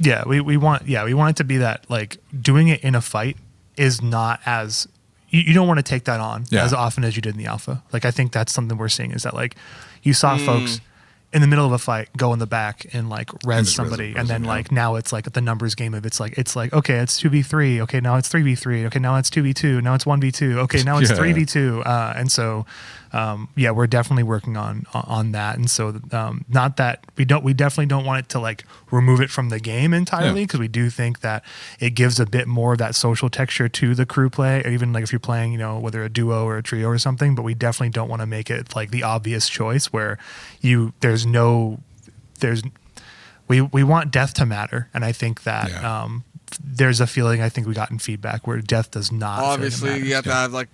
S5: Yeah, we want it to be that like doing it in a fight is not as you don't want to take that on
S2: Yeah.
S5: as often as you did in the alpha. Like I think that's something we're seeing is that like you saw folks in the middle of a fight go in the back and like res
S2: just
S5: somebody,
S2: res
S5: and then
S2: yeah.
S5: like now it's like the numbers game of it's like okay, it's 2v3, okay, now it's 3v3, okay, now it's 2v2, now it's 1v2, okay, now it's
S2: Yeah.
S5: 3v2, and so yeah, we're definitely working on that, and so not that we definitely don't want it to like remove it from the game entirely,
S2: Yeah.
S5: because we do think that it gives a bit more of that social texture to the crew play, or even like if you're playing, you know, whether a duo or a trio or something, but we definitely don't want to make it like the obvious choice where we want death to matter, and I think that
S2: Yeah.
S5: there's a feeling I think we got in feedback where death does not feel like it
S1: Obviously,
S5: matters.
S1: you have to have like.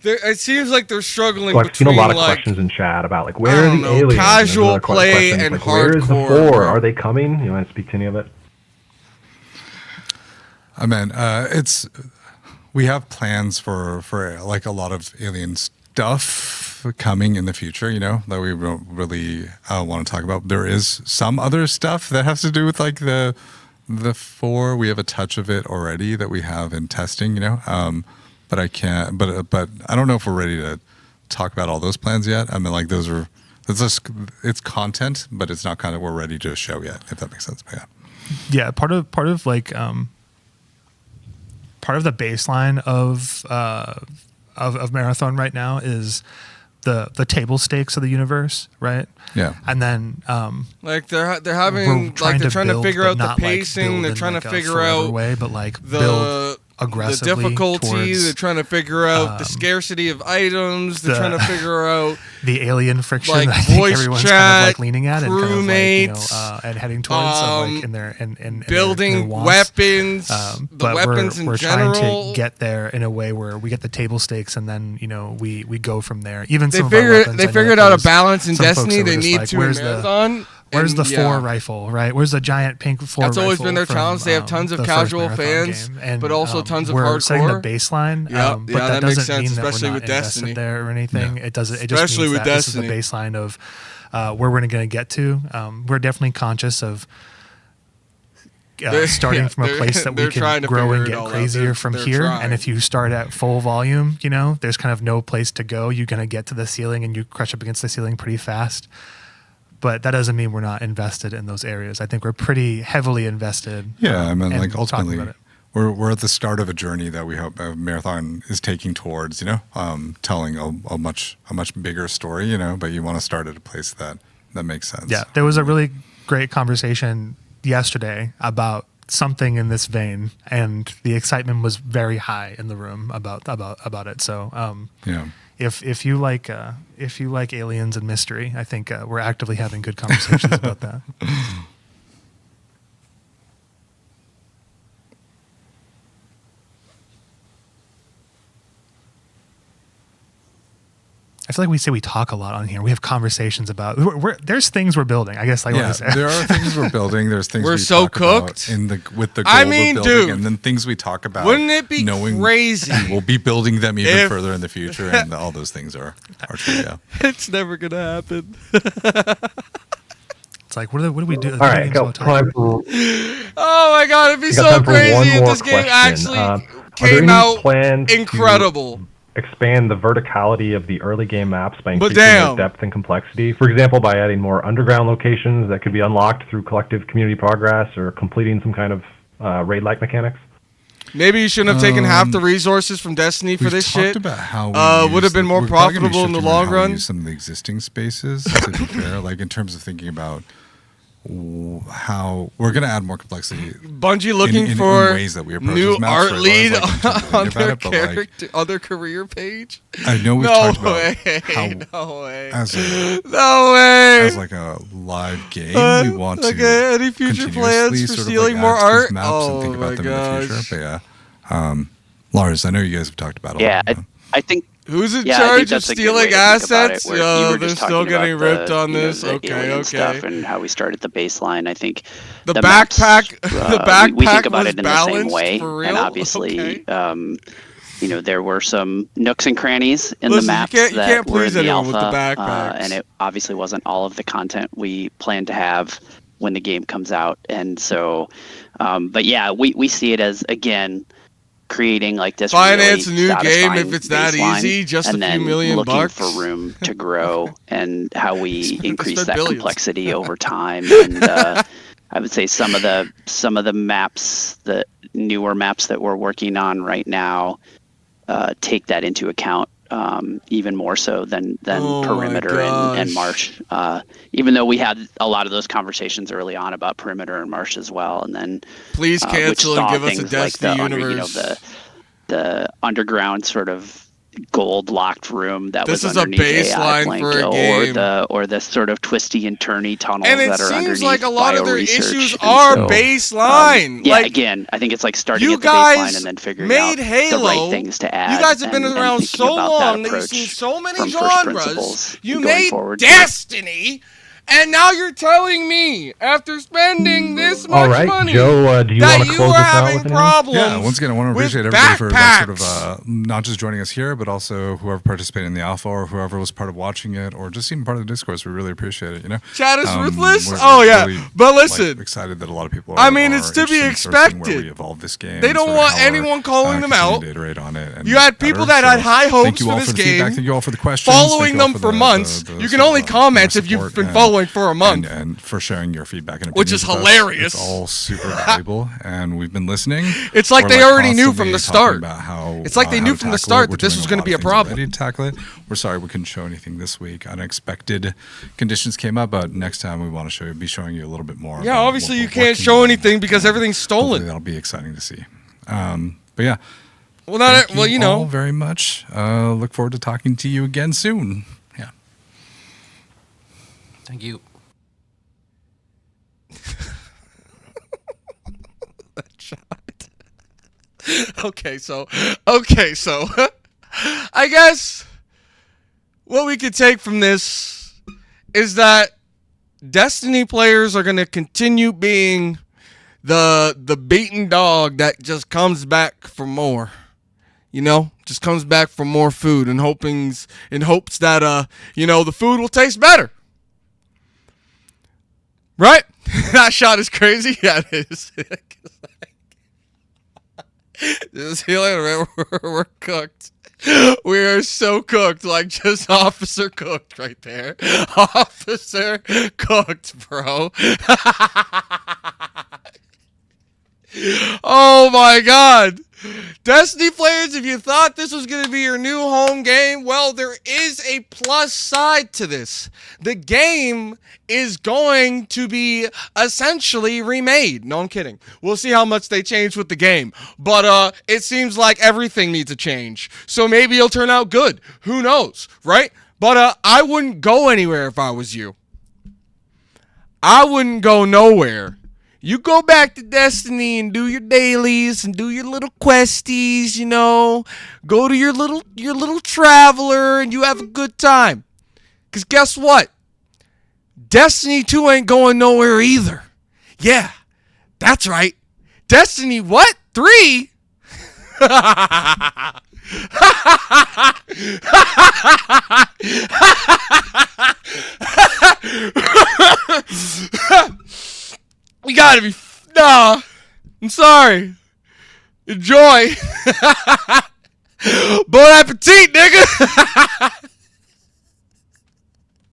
S1: It seems like they're struggling
S7: So I've seen a
S1: between
S7: lot of
S1: like
S7: questions in chat about like
S1: I
S7: where are
S1: don't
S7: the
S1: know,
S7: aliens? And
S1: casual
S7: another
S1: play
S7: question is,
S1: and
S7: like, where is the
S1: hardcore,
S7: 4?
S1: bro.
S7: Are they coming? You want to speak to any of it?
S2: I mean, we have plans for like a lot of alien stuff coming in the future, you know, that we don't really want to talk about. There is some other stuff that has to do with like the 4. We have a touch of it already that we have in testing, you know, but I can't. But I don't know if we're ready to talk about all those plans yet. I mean, like it's content, but it's not kind of we're ready to show yet, if that makes sense. But
S5: Yeah, part of like part of the baseline of Marathon right now is the table stakes of the universe, right?
S2: Yeah.
S5: And then
S1: like they're
S5: we're
S1: having like they're trying to
S5: build,
S1: figure
S5: but
S1: out the
S5: not, like,
S1: pacing.
S5: build
S1: They're
S5: in,
S1: trying
S5: like,
S1: to
S5: a
S1: figure
S5: forever
S1: out
S5: way, but like
S1: the
S5: build aggressively
S1: difficulty.
S5: towards,
S1: They're trying to figure out the scarcity of items. They're trying to figure out
S5: the alien friction
S1: like
S5: that I think
S1: voice
S5: everyone's
S1: chat,
S5: kind of like leaning at and kind of like, you know,
S1: crewmates,
S5: and heading towards of like in their in
S1: building
S5: their wants.
S1: weapons, the
S5: But
S1: weapons
S5: we're
S1: in
S5: trying
S1: general.
S5: to get there in a way where we get the table stakes and then, you know, we go from there. Even
S1: They
S5: some of our weapons, I know
S1: figured
S5: that
S1: out a
S5: there's
S1: balance in
S5: some folks
S1: Destiny
S5: that were
S1: they
S5: just
S1: need
S5: like,
S1: to in
S5: where's
S1: Marathon.
S5: Where's the
S1: And,
S5: 4
S1: yeah.
S5: rifle, right? Where's the giant pink 4
S1: That's always
S5: rifle
S1: been their
S5: from,
S1: challenge. They have tons of
S5: the first
S1: casual
S5: Marathon
S1: fans,
S5: game? And,
S1: but also tons of
S5: we're setting the
S1: hardcore.
S5: baseline,
S1: Yeah,
S5: but
S1: yeah,
S5: that
S1: that makes
S5: doesn't
S1: sense,
S5: mean that
S1: especially
S5: we're not
S1: with
S5: invested
S1: Destiny.
S5: there or anything. It doesn't. It just
S1: Especially
S5: means
S1: with
S5: that
S1: Destiny.
S5: this is the baseline of where we're going to get to. We're definitely conscious of starting from a place that we
S1: they're trying
S5: can
S1: to
S5: grow and
S1: figure it
S5: get
S1: all out.
S5: crazier from
S1: They're
S5: here.
S1: trying.
S5: And if you start at full volume, you know, there's kind of no place to go. You're going to get to the ceiling and you crush up against the ceiling pretty fast. But that doesn't mean we're not invested in those areas. I think we're pretty heavily invested.
S2: Yeah, I mean,
S5: and
S2: like
S5: talking
S2: ultimately,
S5: about it.
S2: we're at the start of a journey that we hope Marathon is taking towards. You know, telling a much bigger story. You know, but you want to start at a place that makes sense.
S5: Yeah, there was a really great conversation yesterday about something in this vein, and the excitement was very high in the room about it. So,
S2: Yeah.
S5: if you like aliens and mystery, I think we're actively having good conversations about that. I feel like we talk a lot on here. We have conversations about. There's things we're building. I guess like what
S2: Yeah,
S5: I said.
S2: there are things we're building. There's things
S1: We're
S2: we
S1: so
S2: talk about
S1: cooked.
S2: with the goal
S1: I mean,
S2: of building,
S1: dude,
S2: and then things we talk about.
S1: wouldn't it be
S2: knowing
S1: crazy
S2: We'll be building them even
S1: if-
S2: further in the future, and all those things are true. Yeah.
S1: It's never gonna happen.
S5: It's like what do we do?
S7: All right, got time for
S1: Oh my god, it'd be
S7: got
S1: so
S7: time for one
S1: crazy if
S7: more
S1: this game
S7: question.
S1: actually
S7: Are there
S1: came
S7: any
S1: out
S7: plans to
S1: incredible.
S7: expand the verticality of the early game maps by
S1: But
S7: increasing
S1: damn.
S7: their depth and complexity? For example, by adding more underground locations that could be unlocked through collective community progress or completing some kind of raid-like mechanics?
S1: Maybe you shouldn't have taken half the resources from Destiny for
S2: We've
S1: this
S2: talked
S1: shit.
S2: about how we
S1: would have been more
S2: we're probably gonna be
S1: profitable in the
S2: shifting around
S1: long
S2: how we
S1: run.
S2: use some of the existing spaces. To be fair, like in terms of thinking about how we're going to add more complexity.
S1: Bungie looking
S2: in
S1: for
S2: ways that we approach
S1: new
S2: these maps,
S1: art
S2: right?
S1: lead
S2: Like, in terms of
S1: on
S2: thinking
S1: their
S2: about it, but, like,
S1: character, on their career page.
S2: I know we've
S1: No
S2: talked about
S1: way!
S2: how
S1: No way!
S2: as a,
S1: No way!
S2: as like a live game, we want
S1: like,
S2: to
S1: any future plans
S2: continuously
S1: for
S2: sort of,
S1: stealing
S2: like,
S1: more
S2: add to these
S1: art?
S2: maps
S1: Oh
S2: and think
S1: my
S2: about them in the
S1: gosh.
S2: future. But yeah, Lars, I know you guys have talked about it.
S6: Yeah, I think
S1: Who's in
S6: Yeah, I think
S1: charge of
S6: that's a good way
S1: stealing
S6: to think about it,
S1: assets?
S6: where you
S1: Oh,
S6: were
S1: they're
S6: just
S1: still
S6: talking
S1: getting
S6: about
S1: ripped
S6: the,
S1: on
S6: you know,
S1: this.
S6: the
S1: Okay,
S6: alien stuff
S1: okay.
S6: and how we start at the baseline. I think
S1: The
S6: maps,
S1: backpack, the backpack
S6: we think about
S1: was
S6: it in the same
S1: balanced
S6: way,
S1: for real.
S6: and obviously,
S1: Okay.
S6: you know, there were some nooks and crannies in
S1: Listen,
S6: the
S1: you
S6: maps
S1: can't
S6: that were
S1: please
S6: in the
S1: anyone with the
S6: alpha,
S1: backpacks.
S6: and it obviously wasn't all of the content we planned to have when the game comes out. And so, but yeah, we see it as, again, creating like this
S1: Finance
S6: really
S1: a new game
S6: satisfying
S1: if it's that
S6: baseline,
S1: easy, just a
S6: and
S1: few
S6: then
S1: million
S6: looking
S1: bucks.
S6: for room to grow and how we increase that
S1: billions.
S6: complexity over time. And I would say some of the maps, the newer maps that we're working on right now, take that into account even more so than
S1: Oh my
S6: Perimeter and
S1: gosh.
S6: Marsh. Even though we had a lot of those conversations early on about Perimeter and Marsh as well, and then
S1: Please
S6: which
S1: cancel and
S6: saw
S1: give us a
S6: things like
S1: Destiny
S6: the
S1: universe.
S6: the underground sort of gold locked room that
S1: This
S6: was
S1: is a
S6: underneath AI
S1: baseline
S6: playing
S1: for a
S6: Guild,
S1: game.
S6: or the sort of twisty and turny tunnels
S1: And it
S6: that are
S1: seems
S6: underneath
S1: like a lot of their
S6: bioresearch.
S1: issues
S6: And
S1: are
S6: so,
S1: baseline.
S6: yeah,
S1: like,
S6: again, I think it's like starting
S1: you
S6: at the baseline
S1: guys
S6: and then figuring
S1: made
S6: out
S1: Halo.
S6: the right things to add.
S1: You guys have been
S6: and
S1: around
S6: thinking
S1: so
S6: about
S1: long
S6: that
S1: that you've seen
S6: approach
S1: so many
S6: from first
S1: genres.
S6: principles
S1: You
S6: going
S1: made
S6: forward.
S1: Destiny, and now you're telling me, after spending this much
S7: All right,
S1: money,
S7: Joe, do you
S1: that
S7: want to
S1: you
S7: close
S1: were
S7: this out
S1: having
S7: with anything?
S1: problems.
S2: Yeah, once again, I want to
S1: with
S2: appreciate everybody for like, sort
S1: backpacks.
S2: of not just joining us here, but also whoever participated in the alpha or whoever was part of watching it or just even part of the discourse. We really appreciate it. You know,
S1: Chat is ruthless?
S2: we're
S1: Oh, yeah.
S2: really,
S1: But listen,
S2: like, excited that a lot of people. Are,
S1: I mean, it's to be
S2: interested in sort of seeing
S1: expected.
S2: Where we evolve this game.
S1: They don't
S2: sort of
S1: want
S2: how we're,
S1: anyone calling them
S2: continuing
S1: out.
S2: to iterate on it and
S1: You had
S2: get
S1: people
S2: better.
S1: that had high hopes
S2: thank you
S1: for
S2: all
S1: this
S2: for the feedback.
S1: game,
S2: Thank you all for the questions.
S1: following
S2: Thank you all
S1: them for
S2: the-
S1: months.
S2: the
S1: You can
S2: sort of,
S1: only comment if you've
S2: support
S1: been
S2: and-
S1: following for a month.
S2: and for sharing your feedback and
S1: Which is
S2: opinions with us.
S1: hilarious.
S2: It's all super valuable, and we've been listening.
S1: It's like
S2: We're,
S1: they already knew from
S2: constantly
S1: the
S2: talking
S1: start.
S2: about how,
S1: It's like they
S2: how
S1: knew
S2: to
S1: from the
S2: tackle
S1: start
S2: it. We're
S1: that this
S2: doing
S1: was
S2: a
S1: gonna
S2: lot
S1: be
S2: of
S1: a
S2: things
S1: problem.
S2: already to tackle it. We're sorry we couldn't show anything this week. Unexpected conditions came up, but next time we want to be showing you a little bit more.
S1: Yeah,
S2: about
S1: obviously
S2: what
S1: you
S2: we're
S1: can't
S2: working
S1: show
S2: on,
S1: anything because
S2: and
S1: everything's
S2: hopefully
S1: stolen.
S2: that'll be exciting to see. But yeah.
S1: Well, not
S2: Thank
S1: well, you know.
S2: all very much. Look forward to talking to you again soon. Yeah.
S3: Thank you.
S1: Okay, so I guess what we could take from this is that Destiny players are going to continue being the beaten dog that just comes back for more. You know, just comes back for more food and hopes that the food will taste better. Right? That shot is crazy. Yeah, it is. Just see you later, man. We're cooked. We are so cooked, like just officer cooked right there. Officer cooked, bro. Oh my God. Destiny players, if you thought this was going to be your new home game, well, there is a plus side to this. The game is going to be essentially remade. No, I'm kidding. We'll see how much they change with the game. But it seems like everything needs a change. So maybe it'll turn out good. Who knows, right? But I wouldn't go anywhere if I was you. I wouldn't go nowhere. You go back to Destiny and do your dailies and do your little questies, Go to your little traveler and you have a good time. Because guess what? Destiny 2 ain't going nowhere either. Yeah, that's right. Destiny what? 3? You gotta be. Nah. I'm sorry. Enjoy. Bon appetit, nigga.